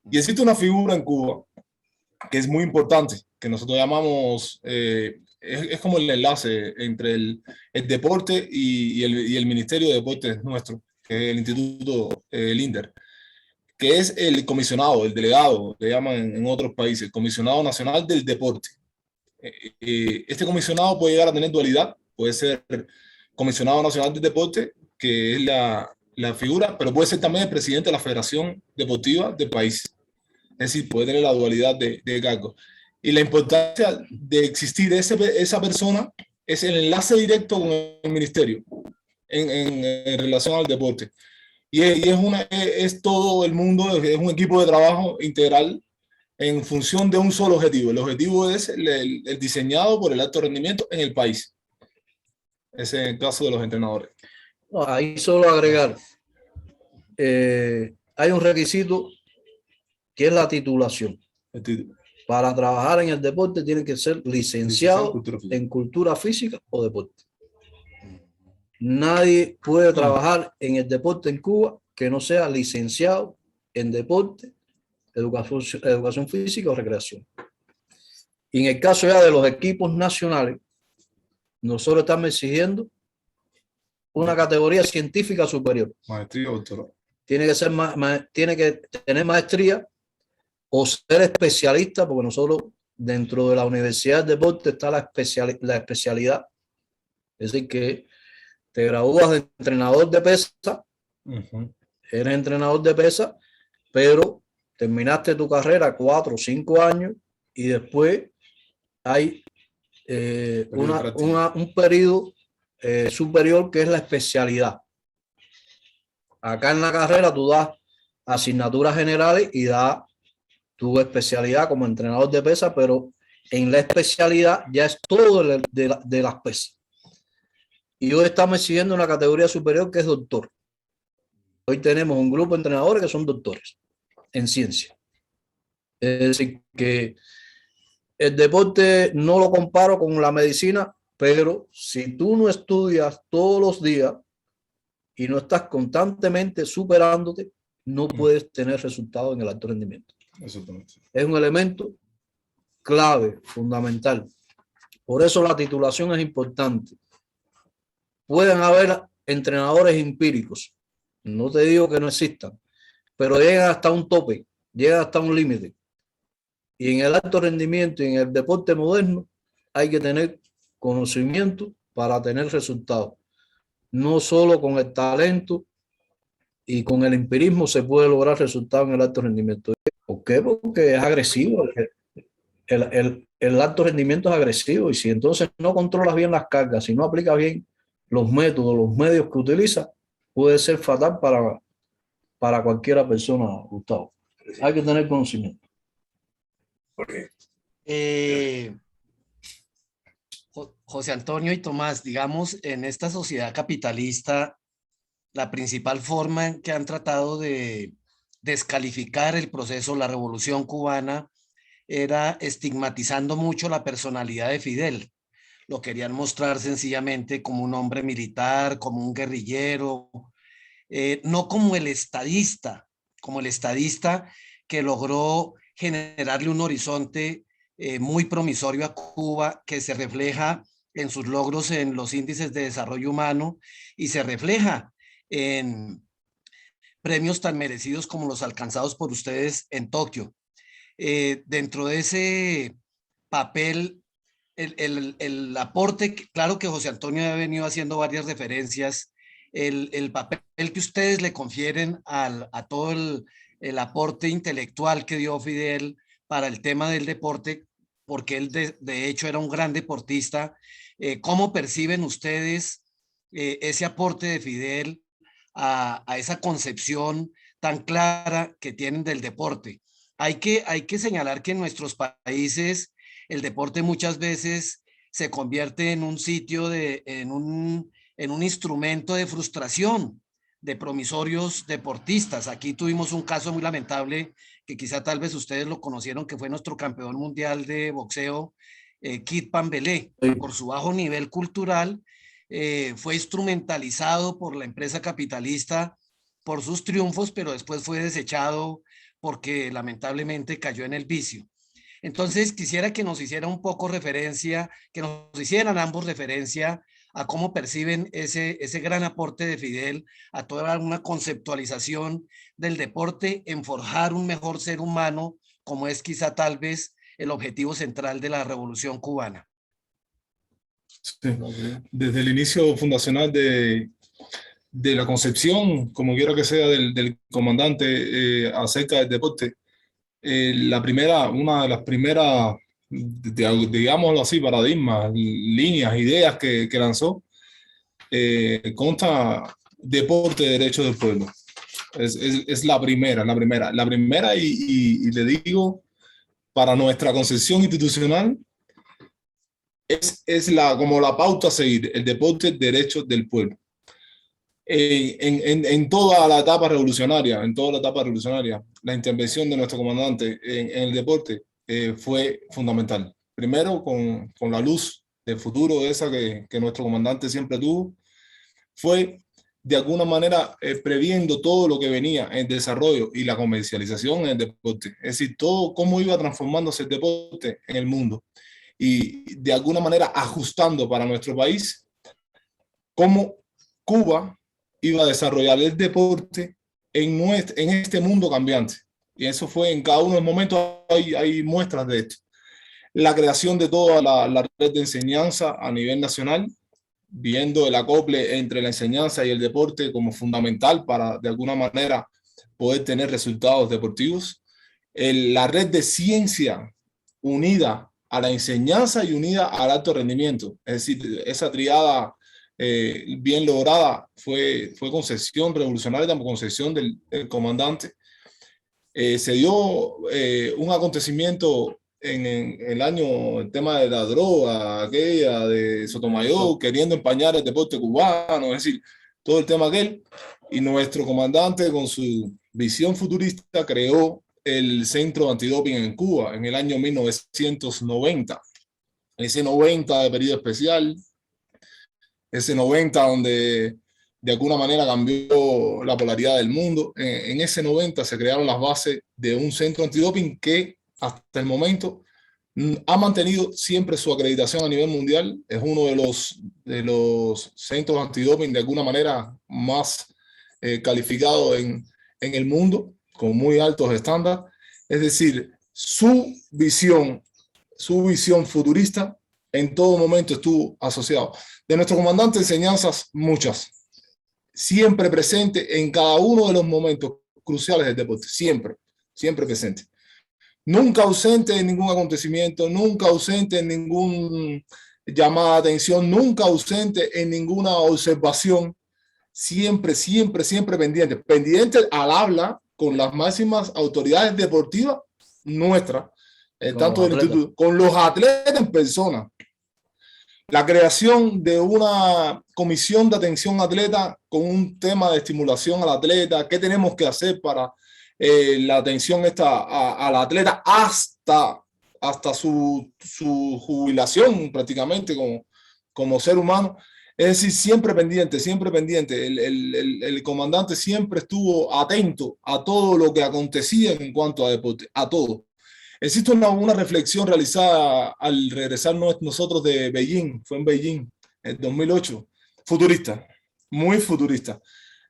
Y existe una figura en Cuba que es muy importante, que nosotros llamamos, es como el enlace entre el deporte y el Ministerio de Deportes nuestro, que es el Instituto Linder, que es el comisionado, el delegado, le llaman en otros países, el comisionado nacional del deporte. Este comisionado puede llegar a tener dualidad, puede ser comisionado nacional del deporte, que es la figura, pero puede ser también el presidente de la Federación Deportiva del país. Es decir, puede tener la dualidad de cargo. Y la importancia de existir esa persona es el enlace directo con el ministerio en relación al deporte. Y es todo el mundo, es un equipo de trabajo integral en función de un solo objetivo. El objetivo es el diseñado por el alto rendimiento en el país. Ese es el caso de los entrenadores. Ahí solo agregar, hay un requisito que es la titulación. Para trabajar en el deporte tienen que ser licenciado en cultura física o deporte. Nadie puede trabajar en el deporte en Cuba que no sea licenciado en deporte, educación física o recreación. Y en el caso ya de los equipos nacionales, nosotros estamos exigiendo una categoría científica superior. Maestría o doctorado. Tiene que ser tiene que tener maestría o ser especialista, porque nosotros dentro de la Universidad de Deporte está la especialidad. Es decir, que te gradúas de entrenador de pesa, eres entrenador de pesa, pero terminaste tu carrera 4 o 5 años y después hay un periodo superior que es la especialidad. Acá en la carrera tú das asignaturas generales y das tu especialidad como entrenador de pesas, pero en la especialidad ya es todo de las pesas. Y hoy estamos exigiendo una categoría superior que es doctor. Hoy tenemos un grupo de entrenadores que son doctores en ciencia. Es decir, que el deporte no lo comparo con la medicina, pero si tú no estudias todos los días y no estás constantemente superándote, no puedes tener resultados en el alto rendimiento. Exactamente. Es un elemento clave, fundamental. Por eso la titulación es importante. Pueden haber entrenadores empíricos, no te digo que no existan, pero llegan hasta un tope, llegan hasta un límite. Y en el alto rendimiento y en el deporte moderno hay que tener conocimiento para tener resultados. No solo con el talento y con el empirismo se puede lograr resultados en el alto rendimiento. ¿Por qué? Porque es agresivo. El alto rendimiento es agresivo y si entonces no controlas bien las cargas, si no aplicas bien los métodos, los medios que utilizas, puede ser fatal para cualquiera persona, Gustavo. Hay que tener conocimiento. José Antonio y Tomás, digamos, en esta sociedad capitalista, la principal forma en que han tratado de descalificar el proceso, la revolución cubana, era estigmatizando mucho la personalidad de Fidel. Lo querían mostrar sencillamente como un hombre militar, como un guerrillero, no como el estadista que logró generarle un horizonte muy promisorio a Cuba, que se refleja en sus logros en los índices de desarrollo humano y se refleja en premios tan merecidos como los alcanzados por ustedes en Tokio. Dentro de ese papel, el aporte, claro que José Antonio ha venido haciendo varias referencias, el papel que ustedes le confieren a todo el aporte intelectual que dio Fidel para el tema del deporte, porque él de hecho era un gran deportista. ¿Cómo perciben ustedes ese aporte de Fidel a esa concepción tan clara que tienen del deporte? Hay que señalar que en nuestros países el deporte muchas veces se convierte en un sitio en un instrumento de frustración de promisorios deportistas. Aquí tuvimos un caso muy lamentable que quizá tal vez ustedes lo conocieron, que fue nuestro campeón mundial de boxeo, Kid Pambelé. Por su bajo nivel cultural, fue instrumentalizado por la empresa capitalista por sus triunfos, pero después fue desechado porque lamentablemente cayó en el vicio. Entonces quisiera que nos hiciera un poco referencia, que nos hicieran ambos referencia a cómo perciben ese gran aporte de Fidel a toda una conceptualización del deporte en forjar un mejor ser humano, como es quizá tal vez el objetivo central de la Revolución Cubana. Sí. Desde el inicio fundacional de la concepción, como quiera que sea, del comandante acerca del deporte, una de las primeras, digámoslo así, paradigmas, líneas, ideas que lanzó, consta deporte, derecho del pueblo. Es la primera y le digo, para nuestra concepción institucional, es como la pauta a seguir, el deporte, derecho del pueblo. En toda la etapa revolucionaria, la intervención de nuestro comandante en el deporte fue fundamental. Primero, con la luz del futuro esa que nuestro comandante siempre tuvo, fue de alguna manera previendo todo lo que venía en desarrollo y la comercialización en el deporte. Es decir, todo cómo iba transformándose el deporte en el mundo y de alguna manera ajustando para nuestro país cómo Cuba iba a desarrollar el deporte en este mundo cambiante. Y eso fue en cada uno de los momentos, hay muestras de esto. La creación de toda la red de enseñanza a nivel nacional, viendo el acople entre la enseñanza y el deporte como fundamental para, de alguna manera, poder tener resultados deportivos. La red de ciencia unida a la enseñanza y unida al alto rendimiento. Es decir, esa triada bien lograda fue concepción revolucionaria, la concepción del comandante. Se dio un acontecimiento en el año, el tema de la droga, aquella de Sotomayor, queriendo empañar el deporte cubano, es decir, todo el tema aquel. Y nuestro comandante, con su visión futurista, creó el Centro Antidoping en Cuba en el año 1990. Ese 90 de periodo especial, ese 90 donde de alguna manera cambió la polaridad del mundo. En ese 90 se crearon las bases de un centro antidoping que hasta el momento ha mantenido siempre su acreditación a nivel mundial. Es uno de los centros antidoping de alguna manera más calificados en el mundo, con muy altos estándares. Es decir, su visión futurista en todo momento estuvo asociado. De nuestro comandante, enseñanzas muchas, siempre presente en cada uno de los momentos cruciales del deporte, siempre presente. Nunca ausente en ningún acontecimiento, nunca ausente en ningún llamada de atención, nunca ausente en ninguna observación, siempre pendiente al habla con las máximas autoridades deportivas nuestras, tanto del instituto, con los atletas en persona. La creación de una comisión de atención atleta con un tema de estimulación al atleta, qué tenemos que hacer para la atención al atleta hasta su jubilación prácticamente como ser humano. Es decir, siempre pendiente. El comandante siempre estuvo atento a todo lo que acontecía en cuanto a deporte, a todo. Existe una reflexión realizada al regresar nosotros de Beijing, fue en Beijing, en 2008, futurista, muy futurista,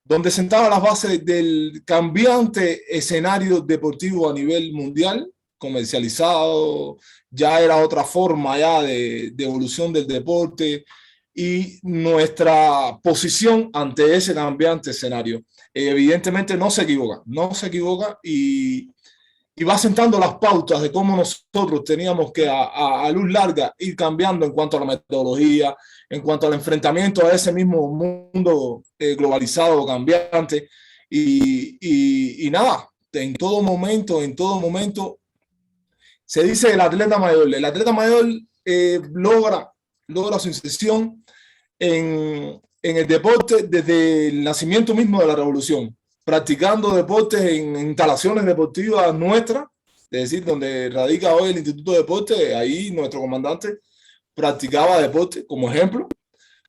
donde sentaba las bases del cambiante escenario deportivo a nivel mundial, comercializado, ya era otra forma ya de evolución del deporte y nuestra posición ante ese cambiante escenario. Evidentemente no se equivoca y va sentando las pautas de cómo nosotros teníamos que a luz larga ir cambiando en cuanto a la metodología, en cuanto al enfrentamiento a ese mismo mundo globalizado, cambiante, y nada, en todo momento, se dice el atleta mayor logra su inserción en el deporte desde el nacimiento mismo de la revolución, practicando deportes en instalaciones deportivas nuestras, es decir, donde radica hoy el Instituto de Deporte. Ahí nuestro comandante practicaba deporte, como ejemplo,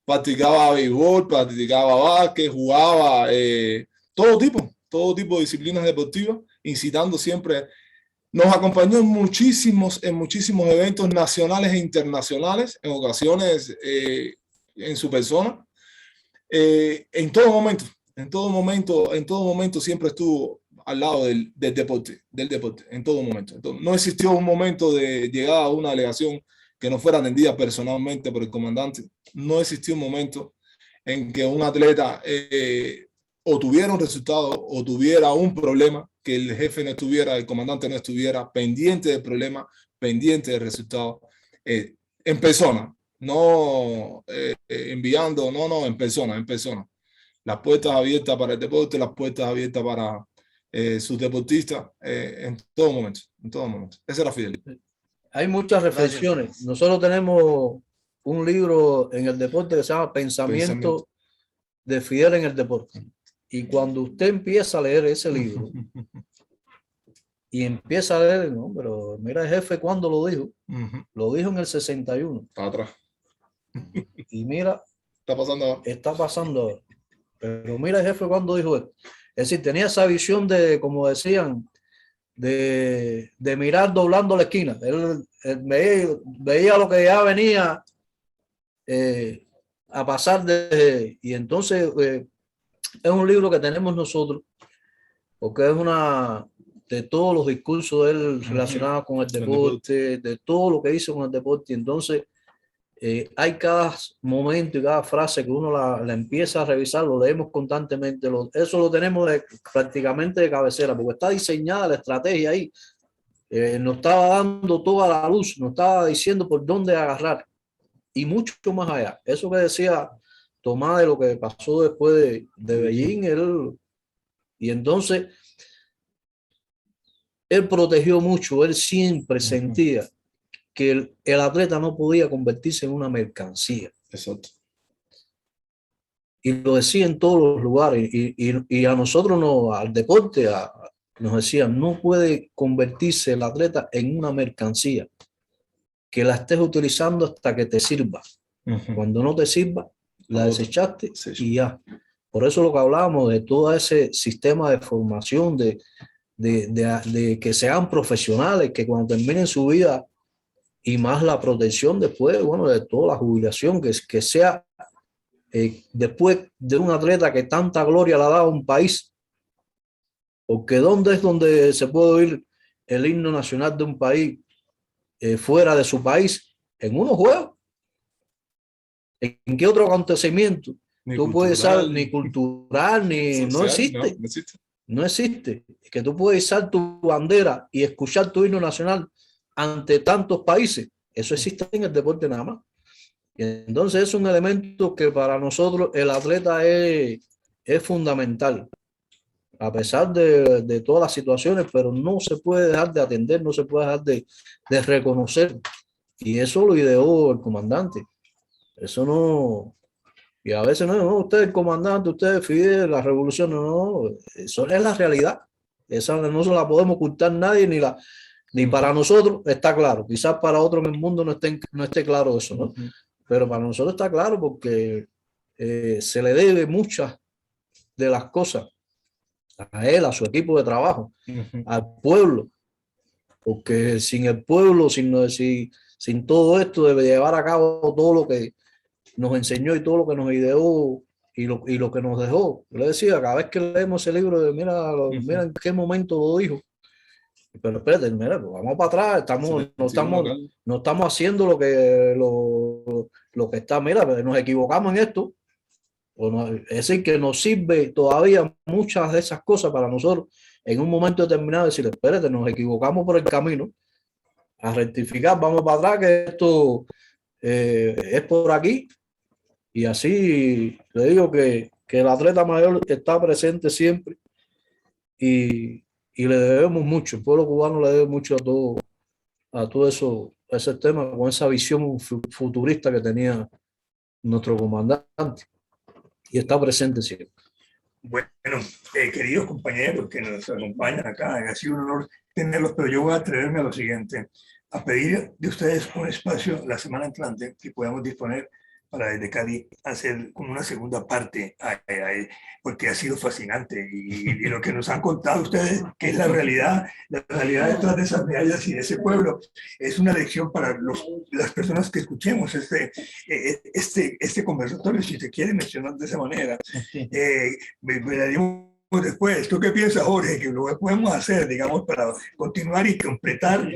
practicaba béisbol, practicaba básquet, jugaba todo tipo de disciplinas deportivas, incitando siempre. Nos acompañó en muchísimos eventos nacionales e internacionales, en ocasiones en su persona, en todo momento siempre estuvo al lado del deporte, en todo momento. Entonces, no existió un momento de llegada a una delegación que no fuera atendida personalmente por el comandante. No existió un momento en que un atleta o tuviera un resultado o tuviera un problema, que el jefe no estuviera, el comandante no estuviera pendiente del problema, pendiente del resultado, en persona, no enviando, en persona. Las puertas abiertas para el deporte, las puertas abiertas para sus deportistas, en todo momento. Ese era Fidel. Hay muchas reflexiones. Gracias. Nosotros tenemos un libro en el deporte que se llama Pensamiento de Fidel en el deporte. Y cuando usted empieza a leer ese libro y empieza a leer, no, pero mira el jefe cuando lo dijo. Lo dijo en el 61. Está atrás. Y mira, está pasando ahora. Está pasando ahora. Pero mira, el jefe, cuando dijo esto. Es decir, tenía esa visión de, como decían, de mirar doblando la esquina. Él veía lo que ya venía a pasar y entonces es un libro que tenemos nosotros, porque es una de todos los discursos de él relacionados con el deporte, de todo lo que hizo con el deporte. Entonces, hay cada momento y cada frase que uno la empieza a revisar, lo leemos constantemente, eso lo tenemos prácticamente de cabecera, porque está diseñada la estrategia ahí, nos estaba dando toda la luz, nos estaba diciendo por dónde agarrar y mucho más allá. Eso que decía Tomás de lo que pasó después de Beijing, y entonces él protegió mucho, él siempre sentía que el atleta no podía convertirse en una mercancía. Exacto. Y lo decía en todos los lugares. Y a nosotros, al deporte, nos decían, no puede convertirse el atleta en una mercancía, que la estés utilizando hasta que te sirva. Cuando no te sirva, la desechaste y ya. Por eso lo que hablábamos de todo ese sistema de formación, de que sean profesionales, que cuando terminen su vida, y más la protección después, bueno, de toda la jubilación, que sea después de un atleta que tanta gloria le ha dado a un país, porque ¿dónde es donde se puede oír el himno nacional de un país fuera de su país? En unos juegos. ¿En qué otro acontecimiento? Tú puedes usar ni cultural, ni social, no existe. No existe. No existe. Es que tú puedes usar tu bandera y escuchar tu himno nacional ante tantos países. Eso existe en el deporte nada más. Y entonces es un elemento que para nosotros el atleta es fundamental, a pesar de todas las situaciones, pero no se puede dejar de atender, no se puede dejar de reconocer. Y eso lo ideó el comandante. Eso no... Y a veces no, usted es el comandante, usted es Fidel, la revolución, no, eso es la realidad. Esa no se la podemos ocultar nadie, ni para nosotros está claro. Quizás para otros en el mundo no esté claro eso, ¿no? Pero para nosotros está claro porque se le debe muchas de las cosas a él, a su equipo de trabajo, al pueblo, porque sin el pueblo, sin todo esto, debe llevar a cabo todo lo que nos enseñó y todo lo que nos ideó y lo que nos dejó. Yo le decía, cada vez que leemos ese libro, mira en qué momento lo dijo. Pero espérate, mira, pues vamos para atrás, no estamos haciendo lo que está, mira, nos equivocamos en esto. Es decir, que nos sirve todavía muchas de esas cosas para nosotros en un momento determinado decir, espérate, nos equivocamos por el camino, a rectificar, vamos para atrás, que esto es por aquí. Y así le digo que el atleta mayor está presente siempre y le debemos mucho. El pueblo cubano le debe mucho a todo eso, a ese tema, con esa visión futurista que tenía nuestro comandante y está presente siempre. Bueno, queridos compañeros que nos acompañan acá, ha sido un honor tenerlos, pero yo voy a atreverme a lo siguiente, a pedir de ustedes un espacio la semana entrante que podamos disponer para desde Cali hacer como una segunda parte, porque ha sido fascinante y lo que nos han contado ustedes, que es la realidad detrás de esas medallas y de ese pueblo, es una lección para las personas que escuchemos este conversatorio, si se quiere mencionar de esa manera. Después, ¿tú qué piensas, Jorge? Que lo podemos hacer, digamos, para continuar y completar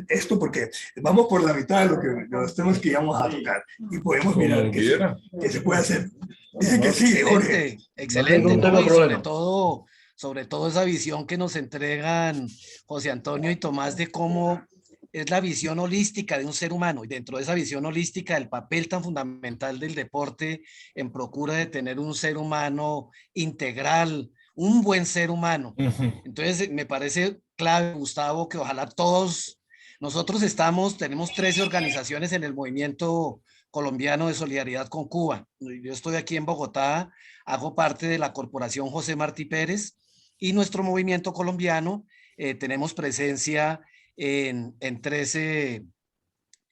esto, porque vamos por la mitad de los temas que íbamos a tocar y podemos mirar qué se puede hacer. Dicen que sí, Jorge. Excelente, ¿no? Y sobre todo esa visión que nos entregan José Antonio y Tomás de cómo es la visión holística de un ser humano, y dentro de esa visión holística el papel tan fundamental del deporte en procura de tener un ser humano integral, un buen ser humano. Entonces me parece clave, Gustavo, que ojalá todos, nosotros tenemos 13 organizaciones en el movimiento colombiano de solidaridad con Cuba. Yo estoy aquí en Bogotá, hago parte de la corporación José Martí Pérez, y nuestro movimiento colombiano tenemos presencia en 13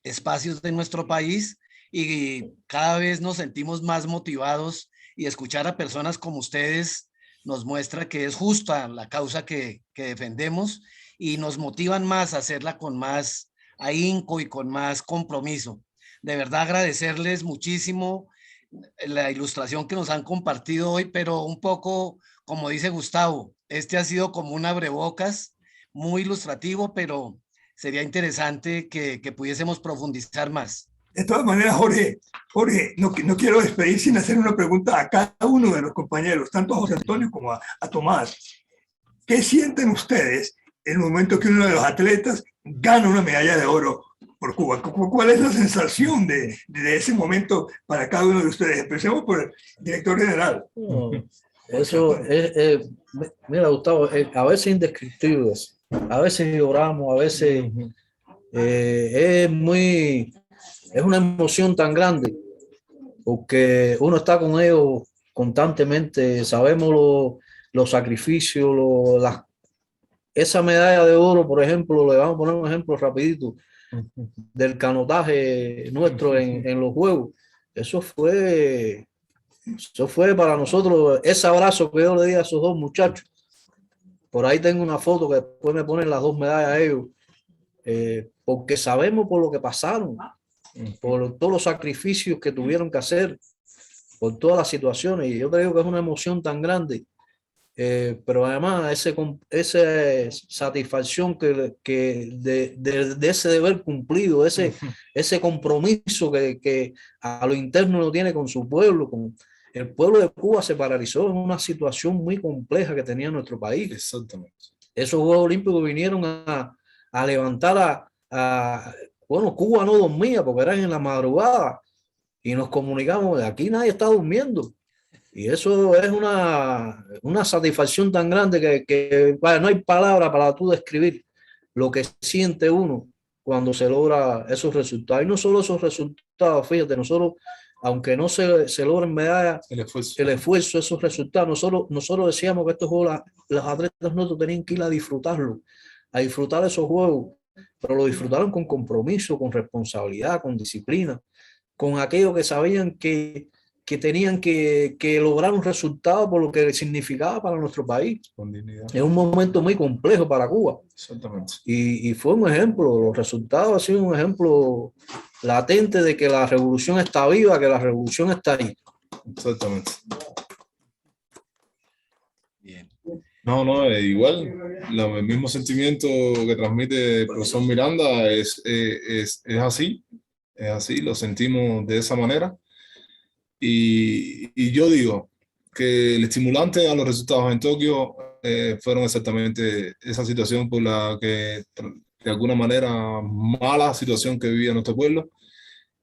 espacios de nuestro país, y cada vez nos sentimos más motivados y escuchar a personas como ustedes nos muestra que es justa la causa que defendemos y nos motivan más a hacerla con más ahínco y con más compromiso. De verdad agradecerles muchísimo la ilustración que nos han compartido hoy, pero un poco, como dice Gustavo, este ha sido como un abrebocas muy ilustrativo, pero sería interesante que pudiésemos profundizar más. De todas maneras, Jorge, no quiero despedir sin hacer una pregunta a cada uno de los compañeros, tanto a José Antonio como a Tomás. ¿Qué sienten ustedes en el momento que uno de los atletas gana una medalla de oro por Cuba? ¿Cuál es la sensación de ese momento para cada uno de ustedes? Empecemos por el director general. Eso es, mira, Gustavo, a veces indescriptible, a veces lloramos, a veces es una emoción tan grande, porque uno está con ellos constantemente, sabemos los sacrificios, esa medalla de oro, por ejemplo, le vamos a poner un ejemplo rapidito, del canotaje nuestro en los Juegos. Eso fue para nosotros, ese abrazo que yo le di a esos dos muchachos. Por ahí tengo una foto que después me ponen las dos medallas a ellos, porque sabemos por lo que pasaron, por todos los sacrificios que tuvieron que hacer, por todas las situaciones. Y yo creo que es una emoción tan grande, pero además esa satisfacción de ese deber cumplido, ese compromiso que a lo interno lo tiene con su pueblo, con el pueblo de Cuba. Se paralizó en una situación muy compleja que tenía nuestro país. Exactamente. Esos Juegos Olímpicos vinieron a levantar bueno, Cuba no dormía porque eran en la madrugada y nos comunicamos, aquí nadie está durmiendo. Y eso es una satisfacción tan grande que vaya, no hay palabra para tú describir lo que siente uno cuando se logra esos resultados. Y no solo esos resultados, fíjate, nosotros, aunque no se logren medallas, el esfuerzo, esos resultados, nosotros decíamos que estos juegos, los atletas nuestros tenían que ir a disfrutarlo, a disfrutar esos juegos, pero lo disfrutaron con compromiso, con responsabilidad, con disciplina, con aquello que sabían que tenían que lograr un resultado por lo que significaba para nuestro país. Es un momento muy complejo para Cuba. Exactamente. Y fue un ejemplo, los resultados han sido un ejemplo latente de que la revolución está viva, que la revolución está ahí. Exactamente. Bien. No, igual, el mismo sentimiento que transmite el profesor Miranda es así, lo sentimos de esa manera. Y yo digo que el estimulante a los resultados en Tokio fueron exactamente esa situación por la que, de alguna manera, mala situación que vivía nuestro pueblo.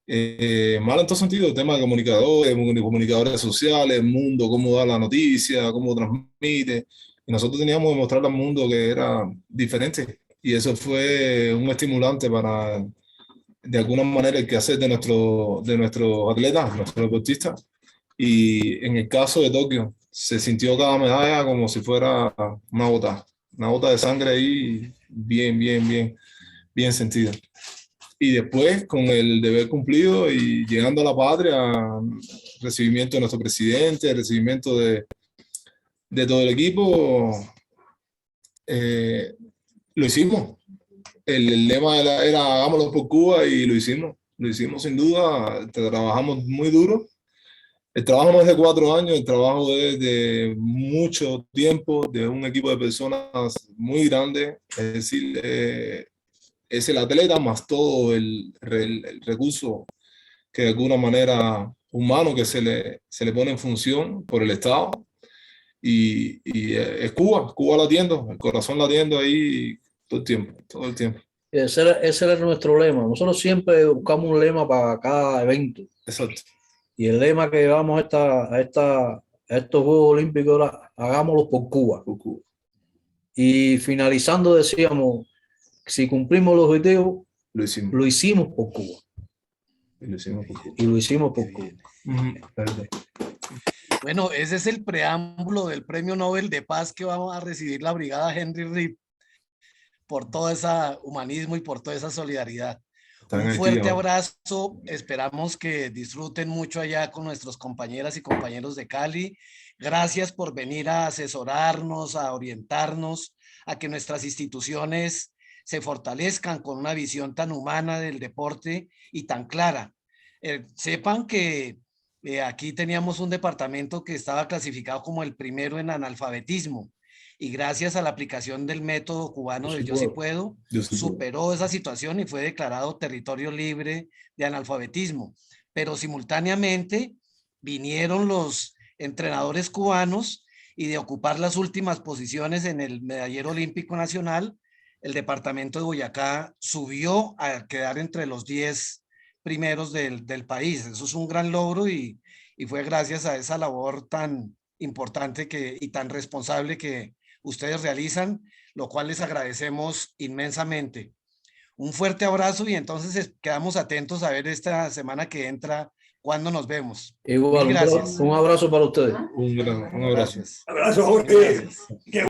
Mala en todo sentido, tema de comunicadores sociales, el mundo, cómo da la noticia, cómo transmite. Y nosotros teníamos que mostrar al mundo que era diferente. Y eso fue un estimulante para, de alguna manera, el quehacer de nuestros atletas, nuestros deportistas. Y en el caso de Tokio, se sintió cada medalla como si fuera una gota de sangre ahí, bien sentida. Y después, con el deber cumplido y llegando a la patria, recibimiento de nuestro presidente, recibimiento de todo el equipo, lo hicimos. El lema era hagámoslo por Cuba y lo hicimos sin duda. Trabajamos muy duro. El trabajo no es de 4 años, el trabajo es de mucho tiempo, de un equipo de personas muy grande. Es decir, es el atleta más todo el recurso que de alguna manera humano que se le pone en función por el Estado. Y es Cuba latiendo, el corazón latiendo ahí todo el tiempo. Ese era nuestro lema. Nosotros siempre buscamos un lema para cada evento. Exacto. Y el lema que llevamos a estos Juegos Olímpicos era hagámoslo por Cuba. Y finalizando decíamos, si cumplimos el objetivo, lo hicimos por Cuba. Y lo hicimos por Cuba. Bueno, ese es el preámbulo del Premio Nobel de Paz que vamos a recibir la Brigada Henry Reed por todo ese humanismo y por toda esa solidaridad. Está en Un Haití fuerte ahora. abrazo. Esperamos que disfruten mucho allá con nuestros compañeras y compañeros de Cali. Gracias por venir a asesorarnos, a orientarnos, a que nuestras instituciones se fortalezcan con una visión tan humana del deporte y tan clara. Sepan que aquí teníamos un departamento que estaba clasificado como el primero en analfabetismo y gracias a la aplicación del método cubano Yo sí del Yo sí puedo. puedo, Yo sí puedo. superó esa situación y fue declarado territorio libre de analfabetismo. Pero simultáneamente vinieron los entrenadores cubanos y de ocupar las últimas posiciones en el medallero olímpico nacional, el departamento de Boyacá subió a quedar entre los 10 primeros del país. Eso es un gran logro y fue gracias a esa labor tan importante y tan responsable que ustedes realizan, lo cual les agradecemos inmensamente. Un fuerte abrazo y entonces quedamos atentos a ver esta semana que entra cuándo nos vemos. Igual, Mil gracias. un abrazo para ustedes. Un abrazo. Gracias. Abrazo, Mil Jorge. gracias. Qué